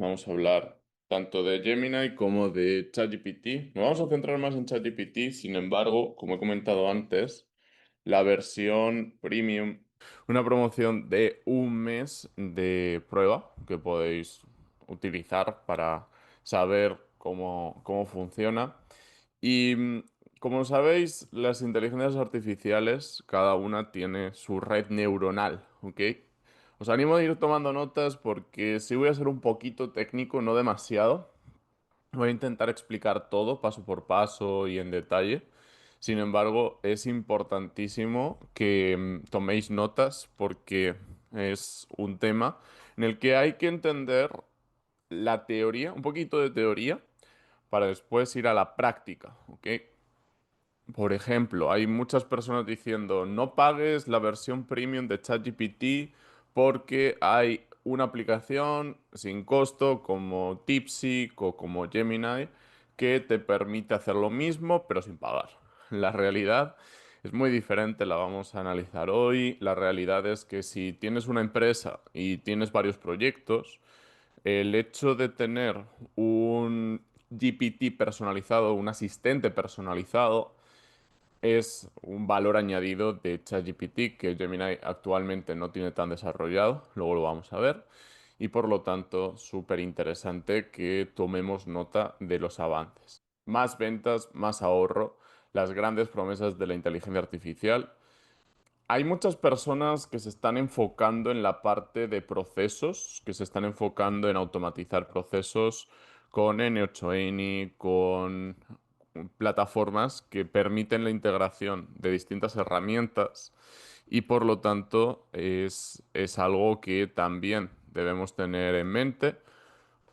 Vamos a hablar tanto de Gemini como de ChatGPT. Nos vamos a centrar más en ChatGPT, sin embargo, como he comentado antes, la versión premium, una promoción de un mes de prueba que podéis utilizar para saber cómo funciona. Y como sabéis, las inteligencias artificiales, cada una tiene su red neuronal, ¿ok? Os animo a ir tomando notas porque sí voy a ser un poquito técnico, no demasiado. Voy a intentar explicar todo paso por paso y en detalle. Sin embargo, es importantísimo que toméis notas porque es un tema en el que hay que entender la teoría, un poquito de teoría, para después ir a la práctica, ¿ok? Por ejemplo, hay muchas personas diciendo no pagues la versión premium de ChatGPT porque hay una aplicación sin costo como DeepSeek o como Gemini que te permite hacer lo mismo pero sin pagar. La realidad es muy diferente, la vamos a analizar hoy. La realidad es que si tienes una empresa y tienes varios proyectos, el hecho de tener un GPT personalizado, un asistente personalizado, es un valor añadido de ChatGPT que Gemini actualmente no tiene tan desarrollado, luego lo vamos a ver, y por lo tanto súper interesante que tomemos nota de los avances. Más ventas, más ahorro, las grandes promesas de la inteligencia artificial. Hay muchas personas que se están enfocando en la parte de procesos, que se están enfocando en automatizar procesos con N8N, con plataformas que permiten la integración de distintas herramientas y por lo tanto es algo que también debemos tener en mente.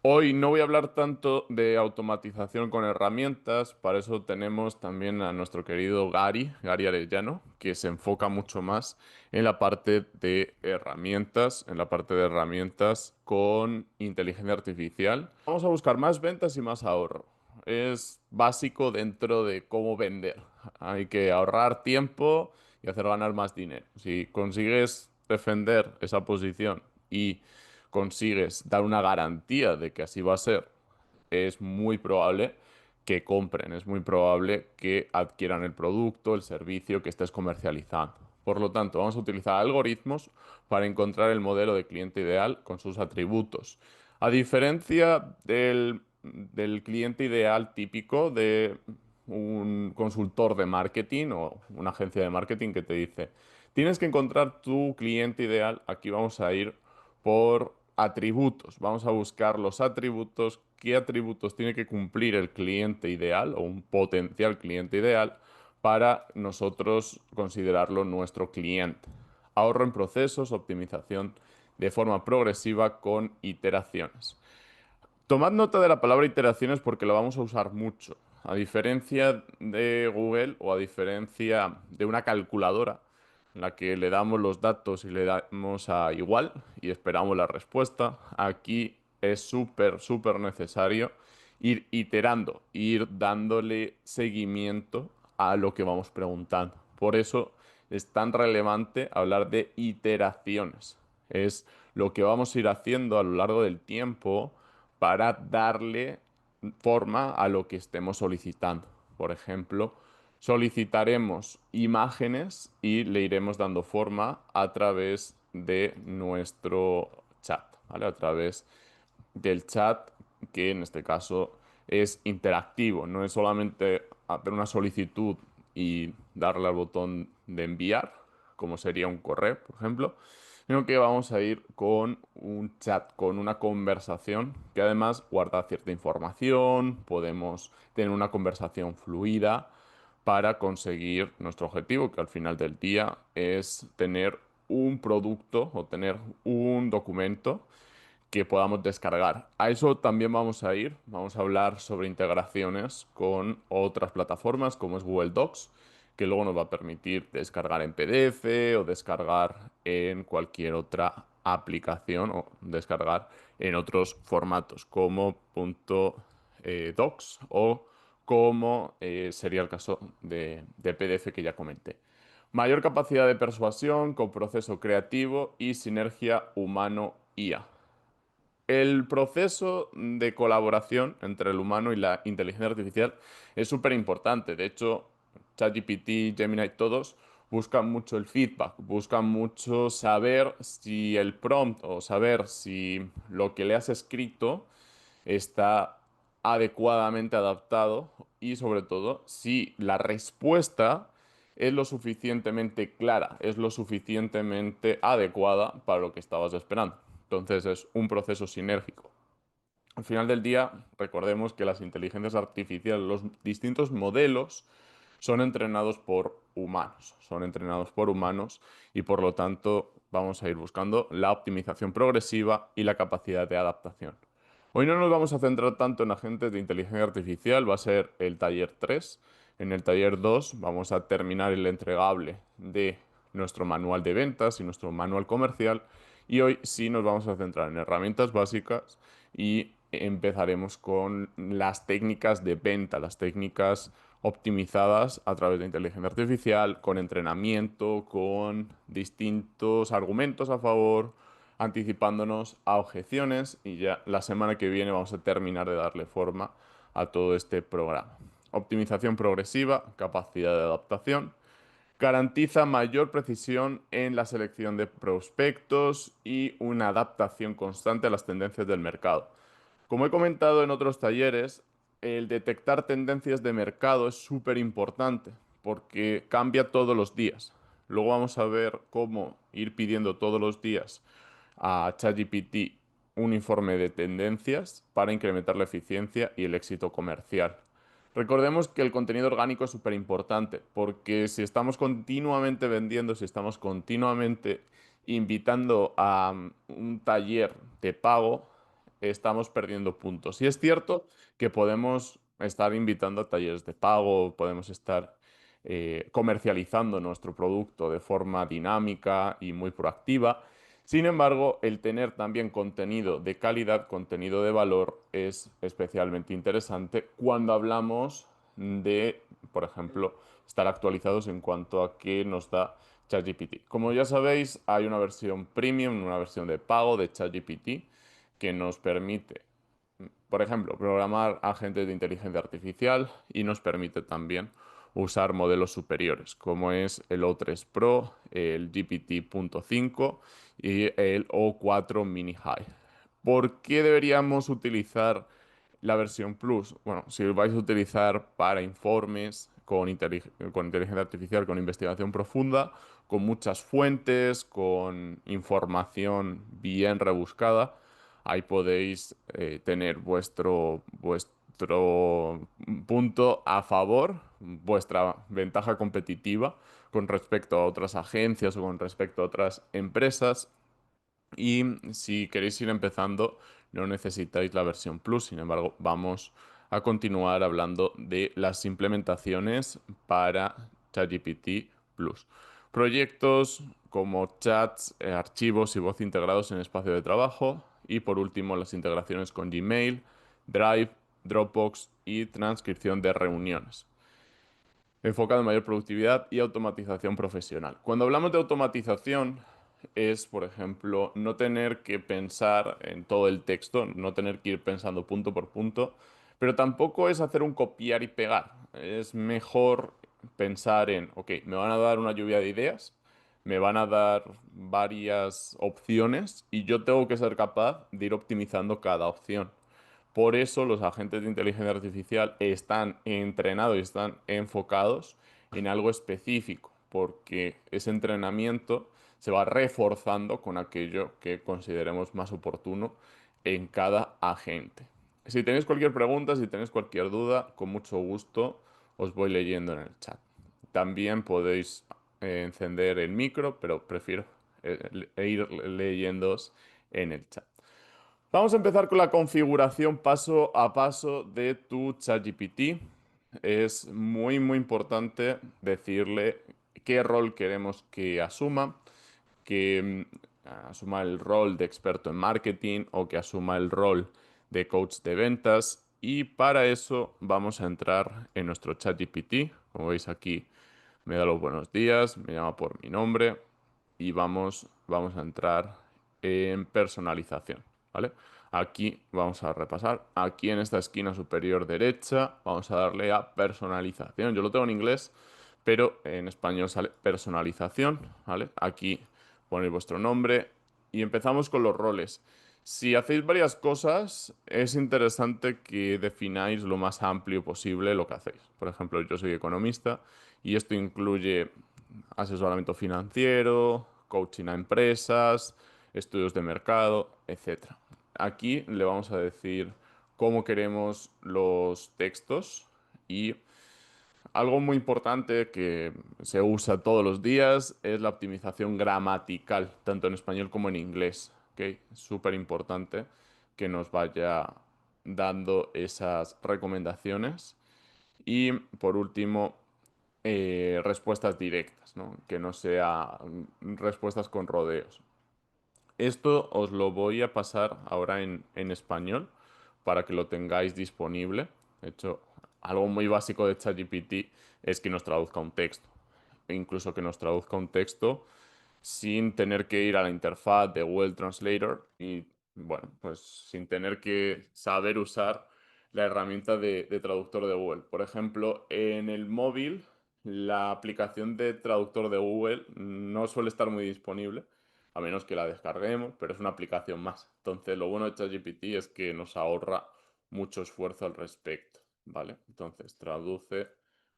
Hoy no voy a hablar tanto de automatización con herramientas, para eso tenemos también a nuestro querido Gary Arellano, que se enfoca mucho más en la parte de herramientas, en la parte de herramientas con inteligencia artificial. Vamos a buscar más ventas y más ahorro. Es básico dentro de cómo vender. Hay que ahorrar tiempo y hacer ganar más dinero. Si consigues defender esa posición y consigues dar una garantía de que así va a ser, es muy probable que compren, es muy probable que adquieran el producto, el servicio que estés comercializando. Por lo tanto, vamos a utilizar algoritmos para encontrar el modelo de cliente ideal con sus atributos. A diferencia del cliente ideal típico de un consultor de marketing o una agencia de marketing que te dice, tienes que encontrar tu cliente ideal, aquí vamos a ir por atributos. Vamos a buscar los atributos, qué atributos tiene que cumplir el cliente ideal o un potencial cliente ideal para nosotros considerarlo nuestro cliente. Ahorro en procesos, optimización de forma progresiva con iteraciones. Tomad nota de la palabra iteraciones porque la vamos a usar mucho. A diferencia de Google o a diferencia de una calculadora en la que le damos los datos y le damos a igual y esperamos la respuesta, aquí es súper necesario ir iterando, ir dándole seguimiento a lo que vamos preguntando. Por eso es tan relevante hablar de iteraciones. Es lo que vamos a ir haciendo a lo largo del tiempo para darle forma a lo que estemos solicitando. Por ejemplo, solicitaremos imágenes y le iremos dando forma a través de nuestro chat, ¿vale? A través del chat, que en este caso es interactivo, no es solamente hacer una solicitud y darle al botón de enviar, como sería un correo, por ejemplo, sino que vamos a ir con un chat, con una conversación que además guarda cierta información, podemos tener una conversación fluida para conseguir nuestro objetivo, que al final del día es tener un producto o tener un documento que podamos descargar. A eso también vamos a ir, vamos a hablar sobre integraciones con otras plataformas como es Google Docs, que luego nos va a permitir descargar en PDF o descargar en cualquier otra aplicación o descargar en otros formatos como .docs o como sería el caso de PDF que ya comenté. Mayor capacidad de persuasión con proceso creativo y sinergia humano-IA. El proceso de colaboración entre el humano y la inteligencia artificial es súper importante. De hecho, ChatGPT, Gemini, todos buscan mucho el feedback, buscan mucho saber si el prompt o saber si lo que le has escrito está adecuadamente adaptado y sobre todo si la respuesta es lo suficientemente clara, es lo suficientemente adecuada para lo que estabas esperando. Entonces es un proceso sinérgico. Al final del día, recordemos que las inteligencias artificiales, los distintos modelos, son entrenados por humanos, son entrenados por humanos y por lo tanto vamos a ir buscando la optimización progresiva y la capacidad de adaptación. Hoy no nos vamos a centrar tanto en agentes de inteligencia artificial, va a ser el taller 3. En el taller 2 vamos a terminar el entregable de nuestro manual de ventas y nuestro manual comercial y hoy sí nos vamos a centrar en herramientas básicas y empezaremos con las técnicas de venta, las técnicas optimizadas a través de inteligencia artificial, con entrenamiento, con distintos argumentos a favor, anticipándonos a objeciones y ya la semana que viene vamos a terminar de darle forma a todo este programa. Optimización progresiva, capacidad de adaptación, garantiza mayor precisión en la selección de prospectos y una adaptación constante a las tendencias del mercado. Como he comentado en otros talleres, el detectar tendencias de mercado es súper importante porque cambia todos los días. Luego vamos a ver cómo ir pidiendo todos los días a ChatGPT un informe de tendencias para incrementar la eficiencia y el éxito comercial. Recordemos que el contenido orgánico es súper importante porque si estamos continuamente vendiendo, si estamos continuamente invitando a un taller de pago, estamos perdiendo puntos. Y es cierto que podemos estar invitando a talleres de pago, podemos estar comercializando nuestro producto de forma dinámica y muy proactiva. Sin embargo, el tener también contenido de calidad, contenido de valor, es especialmente interesante cuando hablamos de, por ejemplo, estar actualizados en cuanto a qué nos da ChatGPT. Como ya sabéis, hay una versión premium, una versión de pago de ChatGPT que nos permite, por ejemplo, programar agentes de inteligencia artificial y nos permite también usar modelos superiores, como es el O3 Pro, el GPT-5 y el O4 Mini High. ¿Por qué deberíamos utilizar la versión Plus? Bueno, si lo vais a utilizar para informes con inteligencia artificial, con investigación profunda, con muchas fuentes, con información bien rebuscada, ahí podéis tener vuestro punto a favor, vuestra ventaja competitiva con respecto a otras agencias o con respecto a otras empresas. Y si queréis ir empezando, no necesitáis la versión Plus. Sin embargo, vamos a continuar hablando de las implementaciones para ChatGPT Plus. Proyectos como chats, archivos y voz integrados en espacio de trabajo. Y por último, las integraciones con Gmail, Drive, Dropbox y transcripción de reuniones enfocado en mayor productividad y automatización profesional. Cuando hablamos de automatización, es, por ejemplo, no tener que pensar en todo el texto, no tener que ir pensando punto por punto, pero tampoco es hacer un copiar y pegar. Es mejor pensar en, ok, me van a dar una lluvia de ideas, me van a dar varias opciones y yo tengo que ser capaz de ir optimizando cada opción. Por eso los agentes de inteligencia artificial están entrenados y están enfocados en algo específico, porque ese entrenamiento se va reforzando con aquello que consideremos más oportuno en cada agente. Si tenéis cualquier pregunta, si tenéis cualquier duda, con mucho gusto os voy leyendo en el chat. También podéis encender el micro, pero prefiero ir leyéndoos en el chat. Vamos a empezar con la configuración paso a paso de tu ChatGPT. Es muy importante decirle qué rol queremos que asuma, que asuma el rol de experto en marketing o que asuma el rol de coach de ventas. Y para eso vamos a entrar en nuestro ChatGPT. Como veis aquí, me da los buenos días, me llama por mi nombre y vamos a entrar en personalización, ¿vale? Aquí vamos a repasar. Aquí en esta esquina superior derecha vamos a darle a personalización. Yo lo tengo en inglés, pero en español sale personalización, ¿vale? Aquí ponéis vuestro nombre y empezamos con los roles. Si hacéis varias cosas, es interesante que defináis lo más amplio posible lo que hacéis. Por ejemplo, yo soy economista y esto incluye asesoramiento financiero, coaching a empresas, estudios de mercado, etcétera. Aquí le vamos a decir cómo queremos los textos y algo muy importante que se usa todos los días es la optimización gramatical, tanto en español como en inglés. ¿Ok? Es súper importante que nos vaya dando esas recomendaciones. Y por último, respuestas directas, ¿no? Que no sea respuestas con rodeos. Esto os lo voy a pasar ahora en español para que lo tengáis disponible. De hecho, algo muy básico de ChatGPT es que nos traduzca un texto. E incluso que nos traduzca un texto sin tener que ir a la interfaz de Google Translator y, bueno, pues sin tener que saber usar la herramienta de traductor de Google. Por ejemplo, en el móvil, la aplicación de traductor de Google no suele estar muy disponible, a menos que la descarguemos, pero es una aplicación más. Entonces, lo bueno de ChatGPT es que nos ahorra mucho esfuerzo al respecto, ¿vale? Entonces, traduce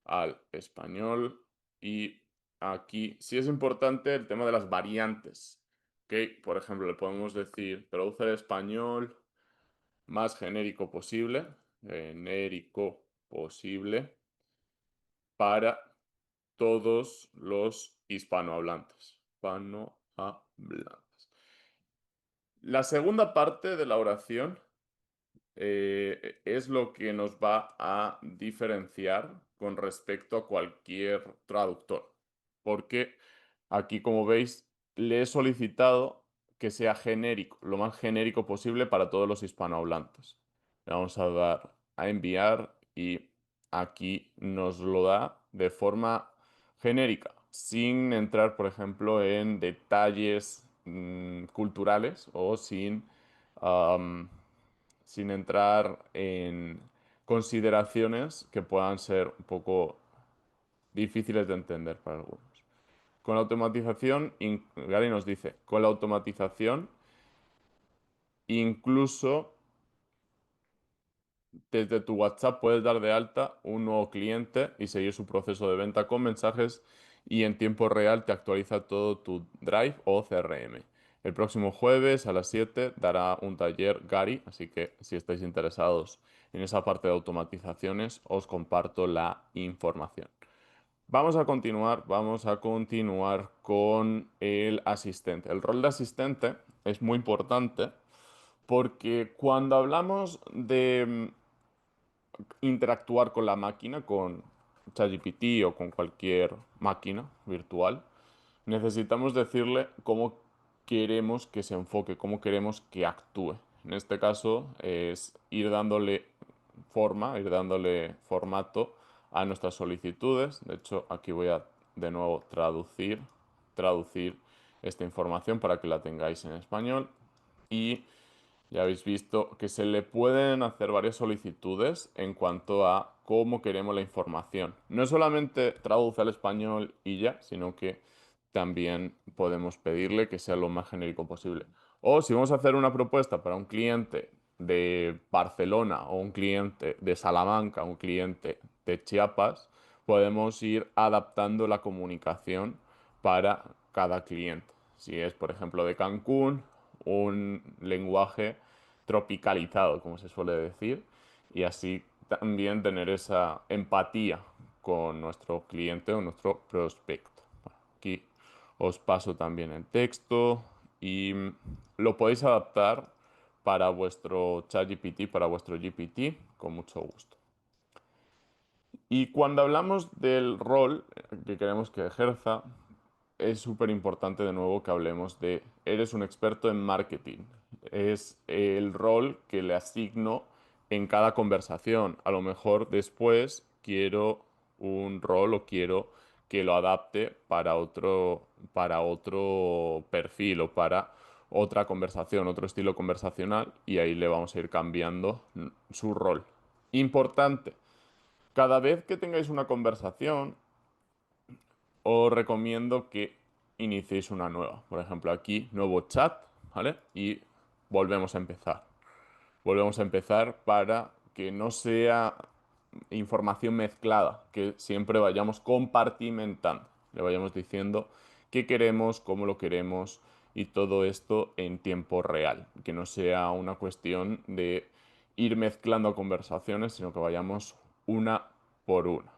al español y aquí sí es importante el tema de las variantes. ¿Ok? Por ejemplo, le podemos decir, traduce el español más genérico posible para todos los hispanohablantes. Hispanohablantes. La segunda parte de la oración es lo que nos va a diferenciar con respecto a cualquier traductor. Porque aquí, como veis, le he solicitado que sea genérico, lo más genérico posible para todos los hispanohablantes. Le vamos a dar a enviar y aquí nos lo da de forma genérica, sin entrar, por ejemplo, en detalles culturales o am, sin entrar en consideraciones que puedan ser un poco difíciles de entender para algunos. Con la automatización, Gary nos dice, con la automatización, incluso desde tu WhatsApp puedes dar de alta un nuevo cliente y seguir su proceso de venta con mensajes y en tiempo real te actualiza todo tu Drive o CRM. El próximo jueves a las 7 dará un taller Gary, así que si estáis interesados en esa parte de automatizaciones, os comparto la información. Vamos a continuar con el asistente. El rol de asistente es muy importante porque cuando hablamos de interactuar con la máquina, con ChatGPT o con cualquier máquina virtual, necesitamos decirle cómo queremos que se enfoque, cómo queremos que actúe. En este caso es ir dándole forma, ir dándole formato a nuestras solicitudes. De hecho, aquí voy a de nuevo traducir esta información para que la tengáis en español. Y ya habéis visto que se le pueden hacer varias solicitudes en cuanto a cómo queremos la información. No solamente traduce al español y ya, sino que también podemos pedirle que sea lo más genérico posible. O si vamos a hacer una propuesta para un cliente de Barcelona o un cliente de Salamanca, un cliente de Chiapas, podemos ir adaptando la comunicación para cada cliente. Si es, por ejemplo, de Cancún, un lenguaje tropicalizado, como se suele decir, y así también tener esa empatía con nuestro cliente o nuestro prospecto. Aquí os paso también el texto y lo podéis adaptar para vuestro ChatGPT, para vuestro GPT, con mucho gusto. Y cuando hablamos del rol que queremos que ejerza, es súper importante de nuevo que hablemos de, eres un experto en marketing. Es el rol que le asigno en cada conversación. A lo mejor después quiero un rol o quiero que lo adapte para otro perfil o para otra conversación, otro estilo conversacional y ahí le vamos a ir cambiando su rol. Importante, cada vez que tengáis una conversación, os recomiendo que iniciéis una nueva. Por ejemplo, aquí, nuevo chat, ¿vale? Y volvemos a empezar. Volvemos a empezar para que no sea información mezclada, que siempre vayamos compartimentando, le vayamos diciendo qué queremos, cómo lo queremos y todo esto en tiempo real, que no sea una cuestión de ir mezclando conversaciones, sino que vayamos una por una.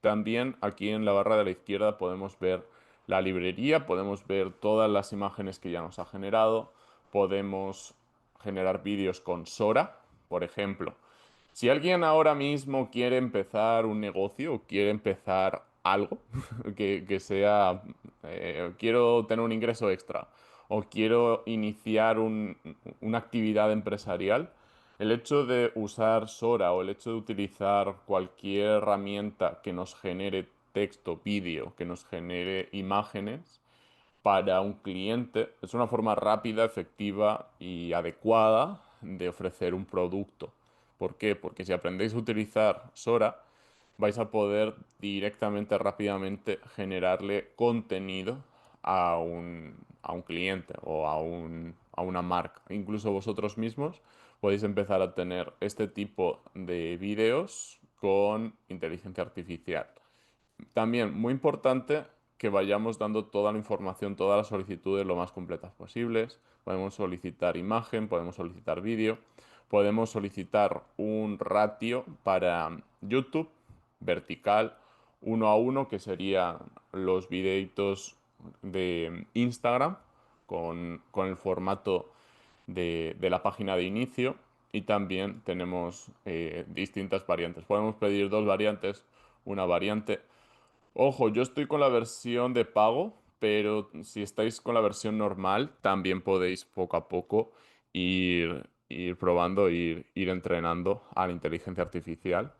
También aquí en la barra de la izquierda podemos ver la librería, podemos ver todas las imágenes que ya nos ha generado, podemos generar vídeos con Sora, por ejemplo. Si alguien ahora mismo quiere empezar un negocio o quiere empezar algo que sea, quiero tener un ingreso extra o quiero iniciar una actividad empresarial, el hecho de usar Sora o el hecho de utilizar cualquier herramienta que nos genere texto, vídeo, que nos genere imágenes, para un cliente es una forma rápida, efectiva y adecuada de ofrecer un producto. ¿Por qué? Porque si aprendéis a utilizar Sora, vais a poder directamente, rápidamente generarle contenido a un cliente o a una marca. Incluso vosotros mismos podéis empezar a tener este tipo de vídeos con inteligencia artificial. También, muy importante que vayamos dando toda la información, todas las solicitudes lo más completas posibles. Podemos solicitar imagen, podemos solicitar vídeo, podemos solicitar un ratio para YouTube vertical 1:1, que serían los videitos de Instagram con el formato de la página de inicio. Y también tenemos distintas variantes. Podemos pedir dos variantes, una variante. Ojo, yo estoy con la versión de pago, pero si estáis con la versión normal, también podéis poco a poco ir probando, ir entrenando a la inteligencia artificial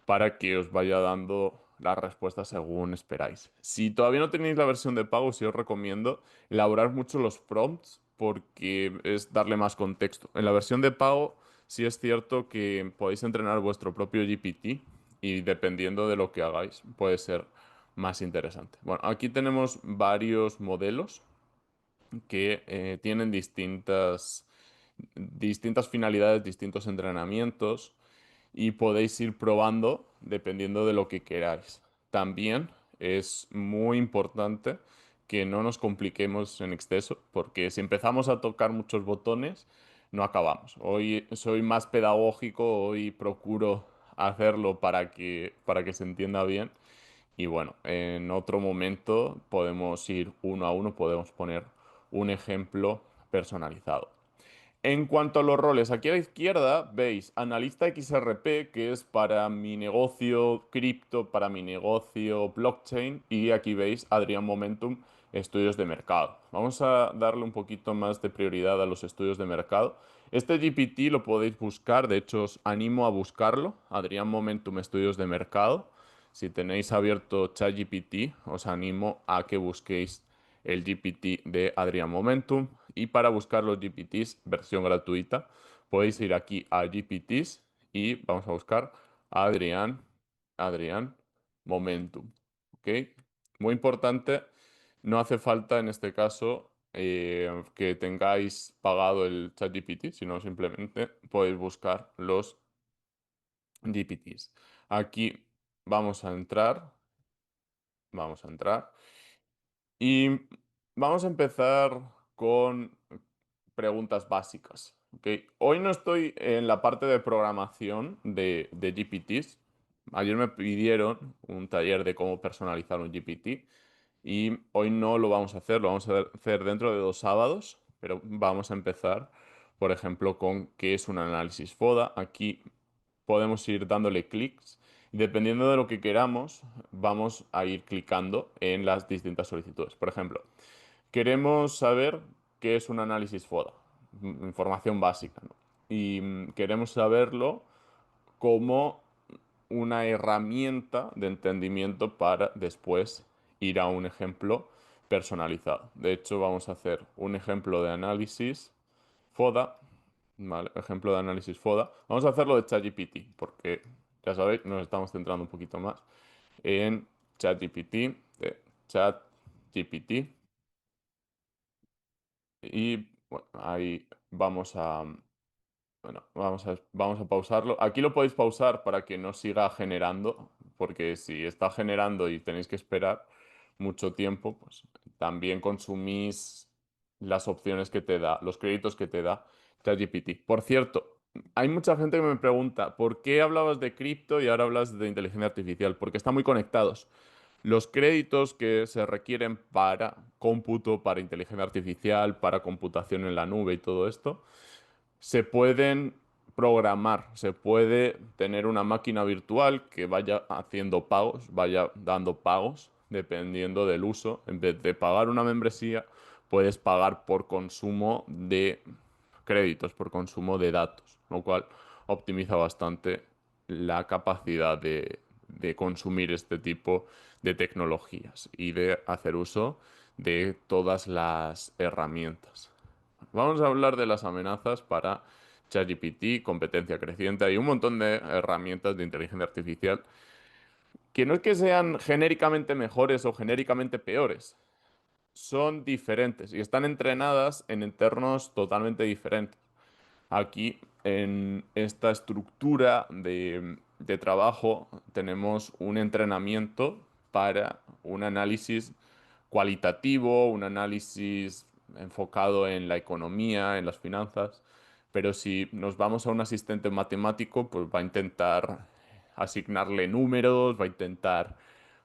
para que os vaya dando las respuestas según esperáis. Si todavía no tenéis la versión de pago, sí os recomiendo elaborar mucho los prompts porque es darle más contexto. En la versión de pago, sí es cierto que podéis entrenar vuestro propio GPT y dependiendo de lo que hagáis, puede ser más interesante. Bueno, aquí tenemos varios modelos que tienen distintas finalidades, distintos entrenamientos y podéis ir probando dependiendo de lo que queráis. También es muy importante que no nos compliquemos en exceso, porque si empezamos a tocar muchos botones, no acabamos. Hoy soy más pedagógico, hoy procuro hacerlo para que se entienda bien. Y bueno, en otro momento podemos ir uno a uno, podemos poner un ejemplo personalizado. En cuanto a los roles, aquí a la izquierda veis analista XRP, que es para mi negocio cripto, para mi negocio blockchain, y aquí veis Adrián Momentum, estudios de mercado. Vamos a darle un poquito más de prioridad a los estudios de mercado. Este GPT lo podéis buscar, de hecho os animo a buscarlo, Adrián Momentum, estudios de mercado. Si tenéis abierto ChatGPT, os animo a que busquéis el GPT de Adrián Momentum. Y para buscar los GPTs versión gratuita, podéis ir aquí a GPTs y vamos a buscar Adrián Momentum. ¿Ok? Muy importante, no hace falta en este caso que tengáis pagado el ChatGPT, sino simplemente podéis buscar los GPTs. Aquí vamos a entrar, vamos a entrar. Y vamos a empezar con preguntas básicas. ¿Ok? Hoy no estoy en la parte de programación de GPTs. Ayer me pidieron un taller de cómo personalizar un GPT y hoy no lo vamos a hacer, lo vamos a hacer dentro de 2 sábados, pero vamos a empezar, por ejemplo, con qué es un análisis FODA. Aquí podemos ir dándole clics y dependiendo de lo que queramos, vamos a ir clicando en las distintas solicitudes. Por ejemplo, queremos saber qué es un análisis FODA, información básica, ¿no? Y queremos saberlo como una herramienta de entendimiento para después ir a un ejemplo personalizado. De hecho, vamos a hacer un ejemplo de análisis FODA, ¿vale? Ejemplo de análisis FODA. Vamos a hacerlo de ChatGPT, porque ya sabéis, nos estamos centrando un poquito más en ChatGPT, de ChatGPT. Y bueno, ahí vamos a pausarlo. Aquí lo podéis pausar para que no siga generando, porque si está generando y tenéis que esperar mucho tiempo, pues también consumís las opciones que te da, los créditos que te da ChatGPT. Por cierto, hay mucha gente que me pregunta, ¿por qué hablabas de cripto y ahora hablas de inteligencia artificial? Porque están muy conectados. Los créditos que se requieren para cómputo, para inteligencia artificial, para computación en la nube y todo esto, se pueden programar, se puede tener una máquina virtual que vaya haciendo pagos, vaya dando pagos dependiendo del uso. En vez de pagar una membresía, puedes pagar por consumo de créditos, por consumo de datos, lo cual optimiza bastante la capacidad de consumir este tipo de tecnologías y de hacer uso de todas las herramientas. Vamos a hablar de las amenazas para ChatGPT, competencia creciente. Hay un montón de herramientas de inteligencia artificial que no es que sean genéricamente mejores o genéricamente peores, son diferentes y están entrenadas en entornos totalmente diferentes. Aquí, en esta estructura de trabajo, tenemos un entrenamiento para un análisis cualitativo, un análisis enfocado en la economía, en las finanzas, pero si nos vamos a un asistente matemático, pues va a intentar asignarle números, va a intentar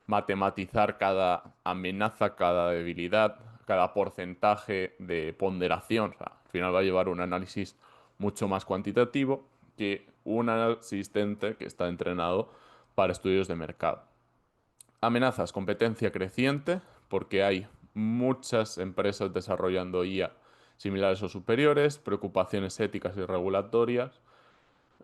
matematizar cada amenaza, cada debilidad, cada porcentaje de ponderación. O sea, al final va a llevar un análisis mucho más cuantitativo que un asistente que está entrenado para estudios de mercado. Amenazas, competencia creciente, porque hay muchas empresas desarrollando IA similares o superiores, preocupaciones éticas y regulatorias.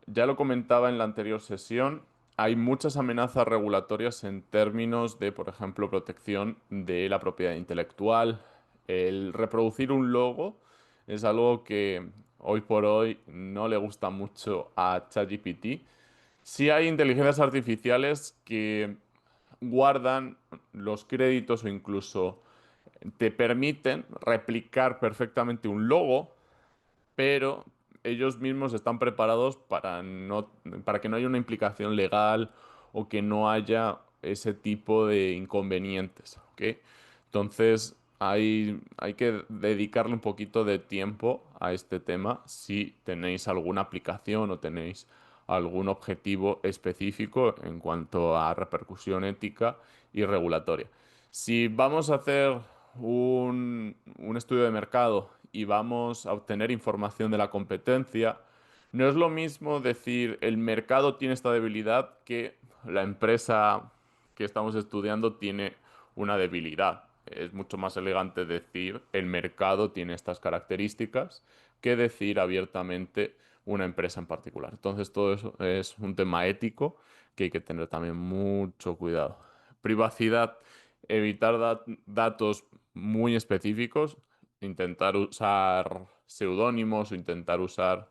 Ya lo comentaba en la anterior sesión, hay muchas amenazas regulatorias en términos de, por ejemplo, protección de la propiedad intelectual. El reproducir un logo es algo que hoy por hoy no le gusta mucho a ChatGPT. Sí hay inteligencias artificiales que guardan los créditos o incluso te permiten replicar perfectamente un logo, pero ellos mismos están preparados para que no haya una implicación legal o que no haya ese tipo de inconvenientes, ¿ok? Entonces hay que dedicarle un poquito de tiempo a este tema si tenéis alguna aplicación o tenéis algún objetivo específico en cuanto a repercusión ética y regulatoria. Si vamos a hacer un estudio de mercado y vamos a obtener información de la competencia, no es lo mismo decir el mercado tiene esta debilidad que la empresa que estamos estudiando tiene una debilidad. Es mucho más elegante decir el mercado tiene estas características que decir abiertamente una empresa en particular. Entonces todo eso es un tema ético que hay que tener también mucho cuidado. Privacidad, evitar datos muy específicos, intentar usar seudónimos o intentar usar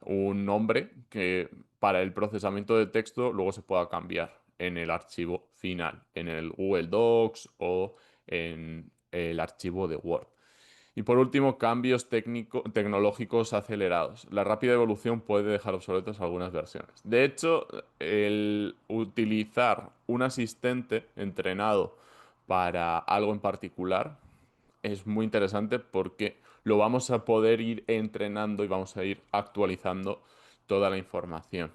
un nombre que para el procesamiento de texto luego se pueda cambiar en el archivo final, en el Google Docs o en el archivo de Word. Y por último, cambios tecnológicos acelerados. La rápida evolución puede dejar obsoletas algunas versiones. De hecho, el utilizar un asistente entrenado para algo en particular es muy interesante porque lo vamos a poder ir entrenando y vamos a ir actualizando toda la información.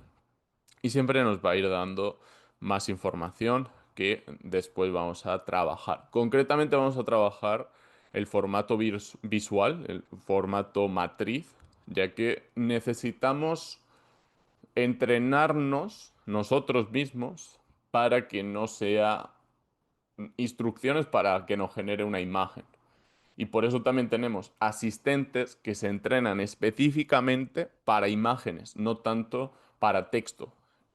Y siempre nos va a ir dando más información que después vamos a trabajar. Concretamente vamos a trabajar el formato visual, el formato matriz, ya que necesitamos entrenarnos nosotros mismos para que no sea instrucciones para que nos genere una imagen. Y por eso también tenemos asistentes que se entrenan específicamente para imágenes, no tanto para texto.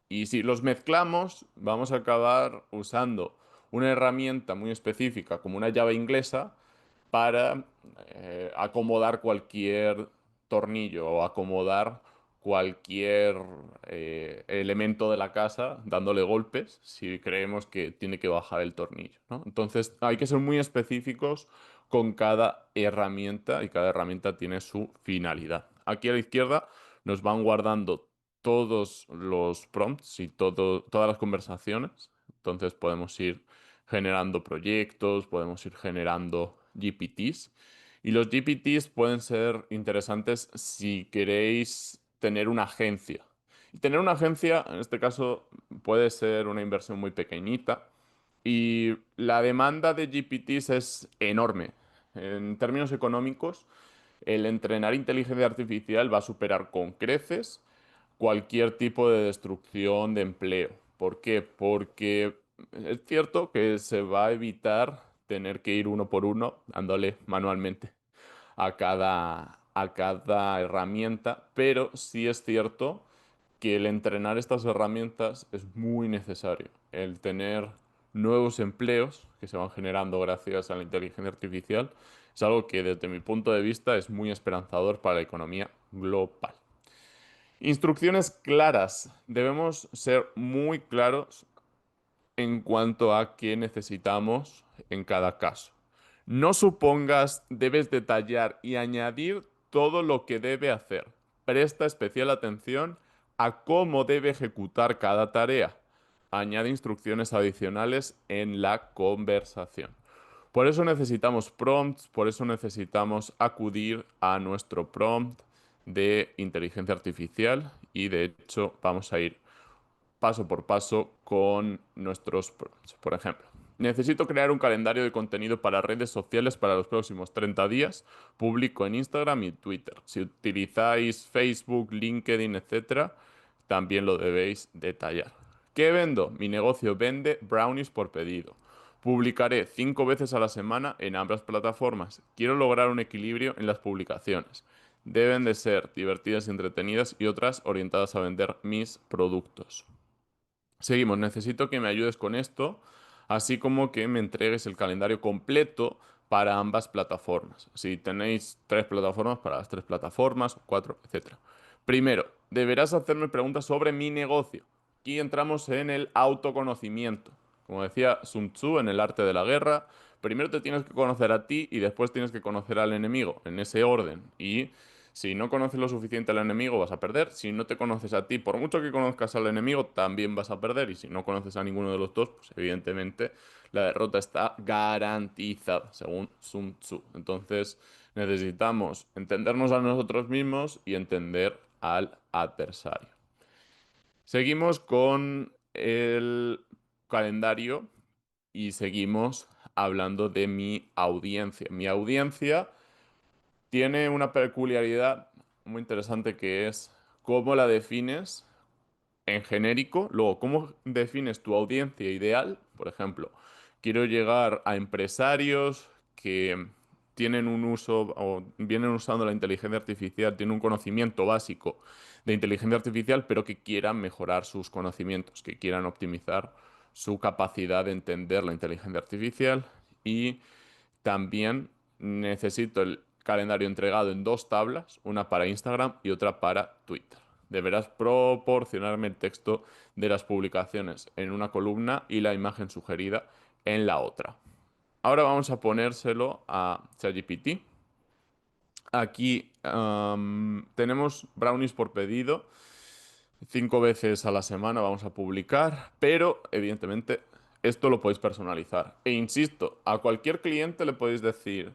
Y si los mezclamos, vamos a acabar usando una herramienta muy específica como una llave inglesa para acomodar cualquier tornillo o acomodar cualquier elemento de la casa dándole golpes si creemos que tiene que bajar el tornillo, ¿no? Entonces hay que ser muy específicos con cada herramienta y cada herramienta tiene su finalidad. Aquí a la izquierda nos van guardando todos los prompts y todas las conversaciones. Entonces podemos ir generando proyectos, podemos ir generando GPTs. Y los GPTs pueden ser interesantes si queréis tener una agencia. Y tener una agencia, en este caso, puede ser una inversión muy pequeñita. Y la demanda de GPTs es enorme. En términos económicos, el entrenar inteligencia artificial va a superar con creces cualquier tipo de destrucción de empleo. ¿Por qué? Porque es cierto que se va a evitar tener que ir uno por uno dándole manualmente a cada herramienta, pero sí es cierto que el entrenar estas herramientas es muy necesario. El tener nuevos empleos que se van generando gracias a la inteligencia artificial es algo que desde mi punto de vista es muy esperanzador para la economía global. Instrucciones claras. Debemos ser muy claros en cuanto a qué necesitamos en cada caso. No supongas, debes detallar y añadir todo lo que debe hacer. Presta especial atención a cómo debe ejecutar cada tarea. Añade instrucciones adicionales en la conversación. Por eso necesitamos prompts, por eso necesitamos acudir a nuestro prompt de inteligencia artificial y de hecho vamos a ir paso por paso con nuestros prompts. Por ejemplo, necesito crear un calendario de contenido para redes sociales para los próximos 30 días, público en Instagram y Twitter. Si utilizáis Facebook, LinkedIn, etcétera, también lo debéis detallar. ¿Qué vendo? Mi negocio vende brownies por pedido. Publicaré 5 veces a la semana en ambas plataformas. Quiero lograr un equilibrio en las publicaciones. Deben de ser divertidas y entretenidas y otras orientadas a vender mis productos. Seguimos, necesito que me ayudes con esto, así como que me entregues el calendario completo para ambas plataformas. Si tenéis 3 plataformas, para las 3 plataformas, o 4, etcétera. Primero, deberás hacerme preguntas sobre mi negocio. Aquí entramos en el autoconocimiento. Como decía Sun Tzu en el arte de la guerra, primero te tienes que conocer a ti y después tienes que conocer al enemigo, en ese orden. Y si no conoces lo suficiente al enemigo, vas a perder. Si no te conoces a ti, por mucho que conozcas al enemigo, también vas a perder. Y si no conoces a ninguno de los dos, pues evidentemente la derrota está garantizada, según Sun Tzu. Entonces necesitamos entendernos a nosotros mismos y entender al adversario. Seguimos con el calendario y seguimos hablando de mi audiencia. Mi audiencia tiene una peculiaridad muy interesante que es cómo la defines en genérico. Luego, cómo defines tu audiencia ideal. Por ejemplo, quiero llegar a empresarios que tienen un uso o vienen usando la inteligencia artificial, tienen un conocimiento básico de inteligencia artificial, pero que quieran mejorar sus conocimientos, que quieran optimizar su capacidad de entender la inteligencia artificial y también necesito el calendario entregado en 2 tablas, una para Instagram y otra para Twitter. Deberás proporcionarme el texto de las publicaciones en una columna y la imagen sugerida en la otra. Ahora vamos a ponérselo a ChatGPT. Aquí tenemos brownies por pedido. 5 veces a la semana vamos a publicar, pero evidentemente esto lo podéis personalizar. E insisto, a cualquier cliente le podéis decir,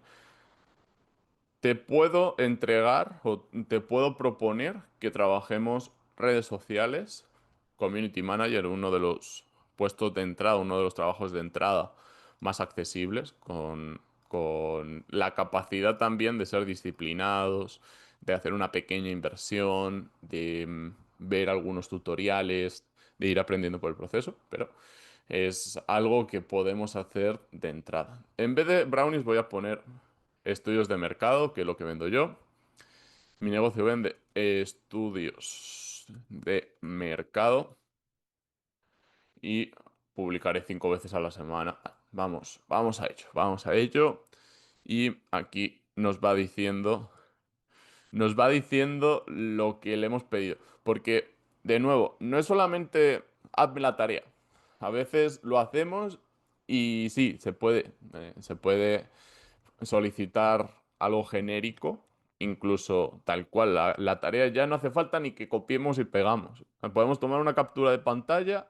te puedo entregar o te puedo proponer que trabajemos redes sociales, Community Manager, uno de los puestos de entrada, uno de los trabajos de entrada más accesibles, con la capacidad también de ser disciplinados, de hacer una pequeña inversión, de ver algunos tutoriales, de ir aprendiendo por el proceso, pero es algo que podemos hacer de entrada. En vez de brownies voy a poner estudios de mercado, que es lo que vendo yo. Mi negocio vende estudios de mercado y publicaré 5 veces a la semana. Vamos, vamos a ello, vamos a ello. y aquí nos va diciendo lo que le hemos pedido. Porque, de nuevo, no es solamente hazme la tarea. A veces lo hacemos y sí, se puede solicitar algo genérico, incluso tal cual. La tarea ya no hace falta ni que copiemos y pegamos. Podemos tomar una captura de pantalla,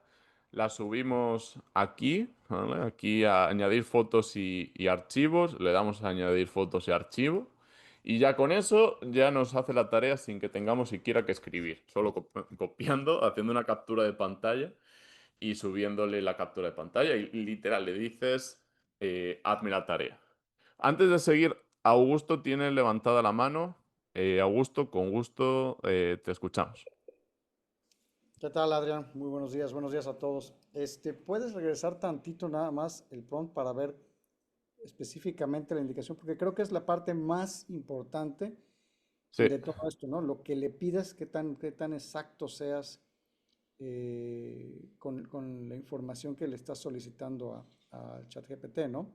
la subimos aquí, ¿vale? Aquí a añadir fotos y archivos, le damos a añadir fotos y archivos. Y ya con eso ya nos hace la tarea sin que tengamos siquiera que escribir, solo copiando, haciendo una captura de pantalla y subiéndole la captura de pantalla y literal le dices, hazme la tarea. Antes de seguir, Augusto tiene levantada la mano. Augusto, con gusto, te escuchamos. ¿Qué tal, Adrián? Muy buenos días a todos. ¿Puedes regresar tantito nada más el prompt para ver específicamente la indicación? Porque creo que es la parte más importante Sí, de todo esto, ¿no? Lo que le pidas, qué tan exacto seas con la información que le estás solicitando al ChatGPT, ¿no?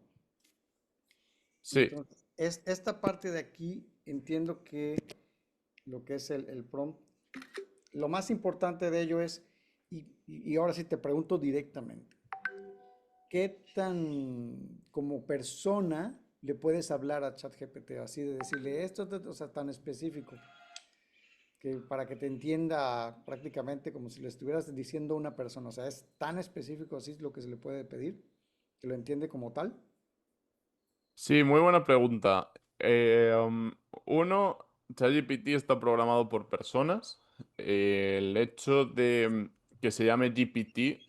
sí, Entonces, esta parte de aquí entiendo que lo que es el prompt, lo más importante de ello es, y ahora sí te pregunto directamente, ¿qué tan como persona le puedes hablar a ChatGPT? Así de decirle esto, o sea, tan específico, que para que te entienda prácticamente como si le estuvieras diciendo a una persona. O sea, es tan específico así lo que se le puede pedir, que lo entiende como tal. sí, muy buena pregunta. Uno, ChatGPT está programado por personas. El hecho de que se llame GPT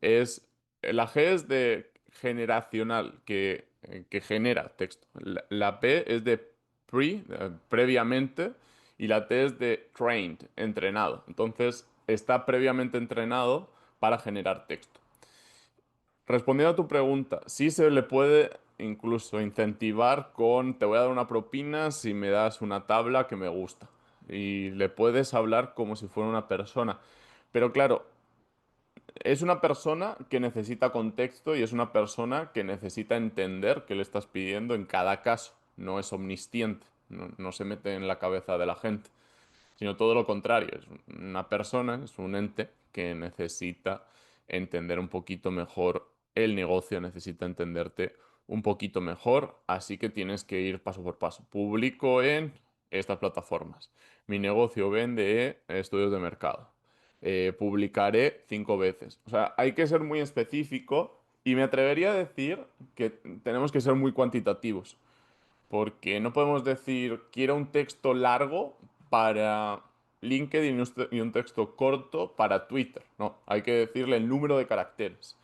es, la G es de generacional, que genera texto. La P es de previamente, y la T es de trained, entrenado. Entonces, está previamente entrenado para generar texto. Respondiendo a tu pregunta, sí se le puede incluso incentivar con te voy a dar una propina si me das una tabla que me gusta. Y le puedes hablar como si fuera una persona. Pero claro, es una persona que necesita contexto y es una persona que necesita entender qué le estás pidiendo en cada caso. No es omnisciente, no se mete en la cabeza de la gente, sino todo lo contrario. Es una persona, es un ente que necesita entender un poquito mejor el negocio, necesita entenderte un poquito mejor, así que tienes que ir paso por paso. Publico en estas plataformas. Mi negocio vende estudios de mercado. Publicaré 5 veces. O sea, hay que ser muy específico y me atrevería a decir que tenemos que ser muy cuantitativos. Porque no podemos decir, quiero un texto largo para LinkedIn y un texto corto para Twitter. No, hay que decirle el número de caracteres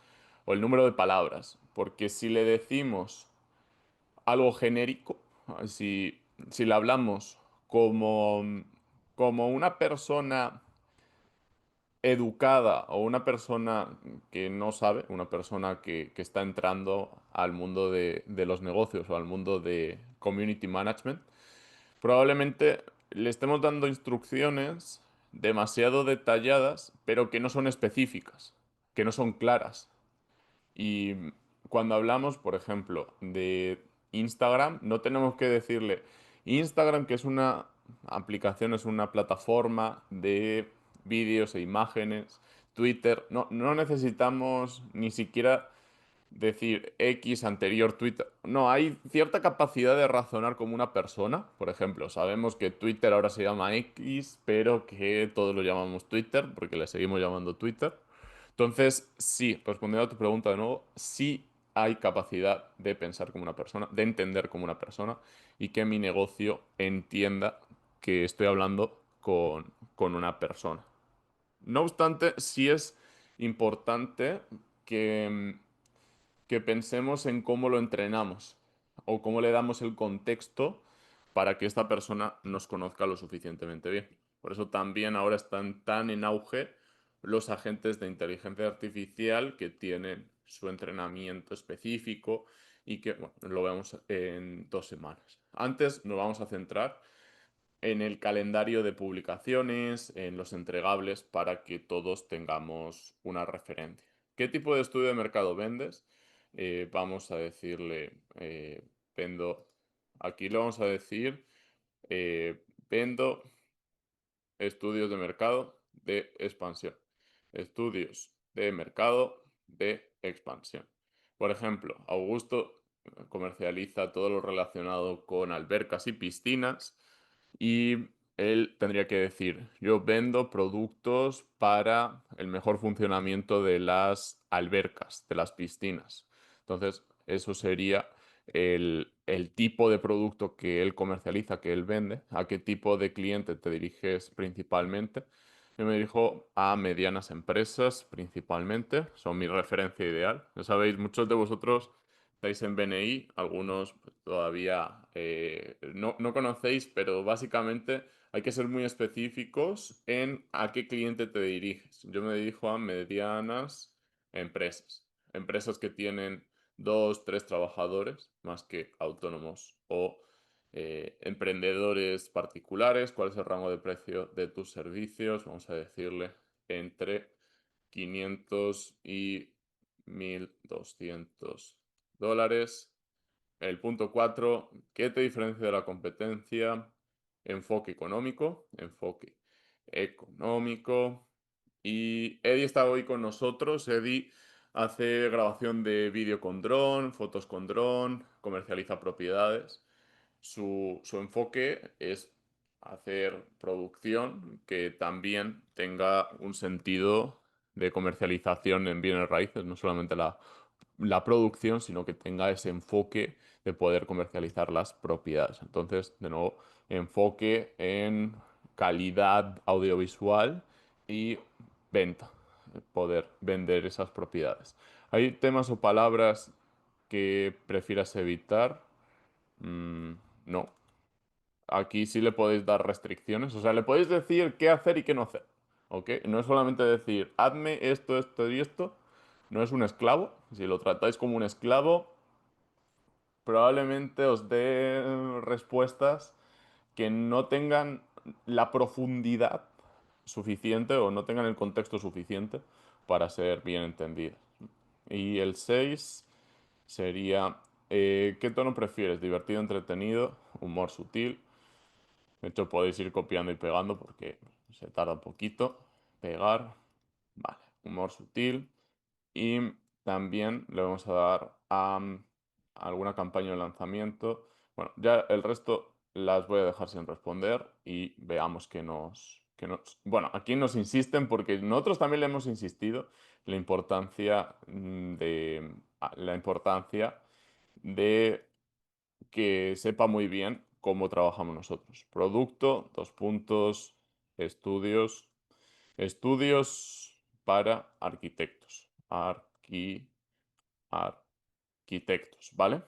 o el número de palabras. Porque si le decimos algo genérico, si le hablamos como, como una persona educada o una persona que no sabe, una persona que está entrando al mundo de los negocios o al mundo de community management, probablemente le estemos dando instrucciones demasiado detalladas, pero que no son específicas, que no son claras. Y cuando hablamos, por ejemplo, de Instagram, no tenemos que decirle Instagram, que es una aplicación, es una plataforma de vídeos e imágenes, Twitter, no necesitamos ni siquiera decir X anterior Twitter. No, hay cierta capacidad de razonar como una persona. Por ejemplo, sabemos que Twitter ahora se llama X, pero que todos lo llamamos Twitter porque le seguimos llamando Twitter. Entonces, sí, respondiendo a tu pregunta de nuevo, sí hay capacidad de pensar como una persona, de entender como una persona y que mi negocio entienda que estoy hablando con una persona. No obstante, sí es importante que pensemos en cómo lo entrenamos o cómo le damos el contexto para que esta persona nos conozca lo suficientemente bien. Por eso también ahora están tan en auge los agentes de inteligencia artificial que tienen su entrenamiento específico y que, bueno, lo vemos en 2 semanas. Antes nos vamos a centrar en el calendario de publicaciones, en los entregables, para que todos tengamos una referencia. ¿Qué tipo de estudio de mercado vendes? Vamos a decirle, vendo. Aquí le vamos a decir, vendo estudios de mercado de expansión. Estudios de mercado de expansión. Por ejemplo, Augusto comercializa todo lo relacionado con albercas y piscinas y él tendría que decir, yo vendo productos para el mejor funcionamiento de las albercas, de las piscinas. Entonces, eso sería el tipo de producto que él comercializa, que él vende, a qué tipo de cliente te diriges principalmente. Yo me dirijo a medianas empresas principalmente, son mi referencia ideal. Ya sabéis, muchos de vosotros estáis en BNI, algunos pues, todavía no conocéis, pero básicamente hay que ser muy específicos en a qué cliente te diriges. Yo me dirijo a medianas empresas, empresas que tienen dos, tres trabajadores, más que autónomos o emprendedores particulares. ¿Cuál es el rango de precio de tus servicios? Vamos a decirle entre 500 y 1.200 dólares. El punto 4, ¿qué te diferencia de la competencia? Enfoque económico, enfoque económico. Y Eddie está hoy con nosotros. Eddie hace grabación de vídeo con dron, fotos con dron, comercializa propiedades. Su enfoque es hacer producción que también tenga un sentido de comercialización en bienes raíces, no solamente la producción, sino que tenga ese enfoque de poder comercializar las propiedades. Entonces, de nuevo, enfoque en calidad audiovisual y venta, poder vender esas propiedades. ¿Hay temas o palabras que prefieras evitar? No. Aquí sí le podéis dar restricciones, o sea, le podéis decir qué hacer y qué no hacer, ¿ok? No es solamente decir, hazme esto, esto y esto, no es un esclavo. Si lo tratáis como un esclavo, probablemente os dé respuestas que no tengan la profundidad suficiente o no tengan el contexto suficiente para ser bien entendidas. Y el 6 sería, ¿qué tono prefieres? ¿Divertido, entretenido, humor sutil? De hecho, podéis ir copiando y pegando porque se tarda un poquito. Pegar, vale, humor sutil. Y también le vamos a dar a alguna campaña de lanzamiento. Bueno, ya el resto las voy a dejar sin responder y veamos Bueno, aquí nos insisten porque nosotros también le hemos insistido la importancia la importancia de que sepa muy bien cómo trabajamos nosotros. Producto, dos puntos, estudios, estudios para arquitectos. Arquitectos, ¿vale?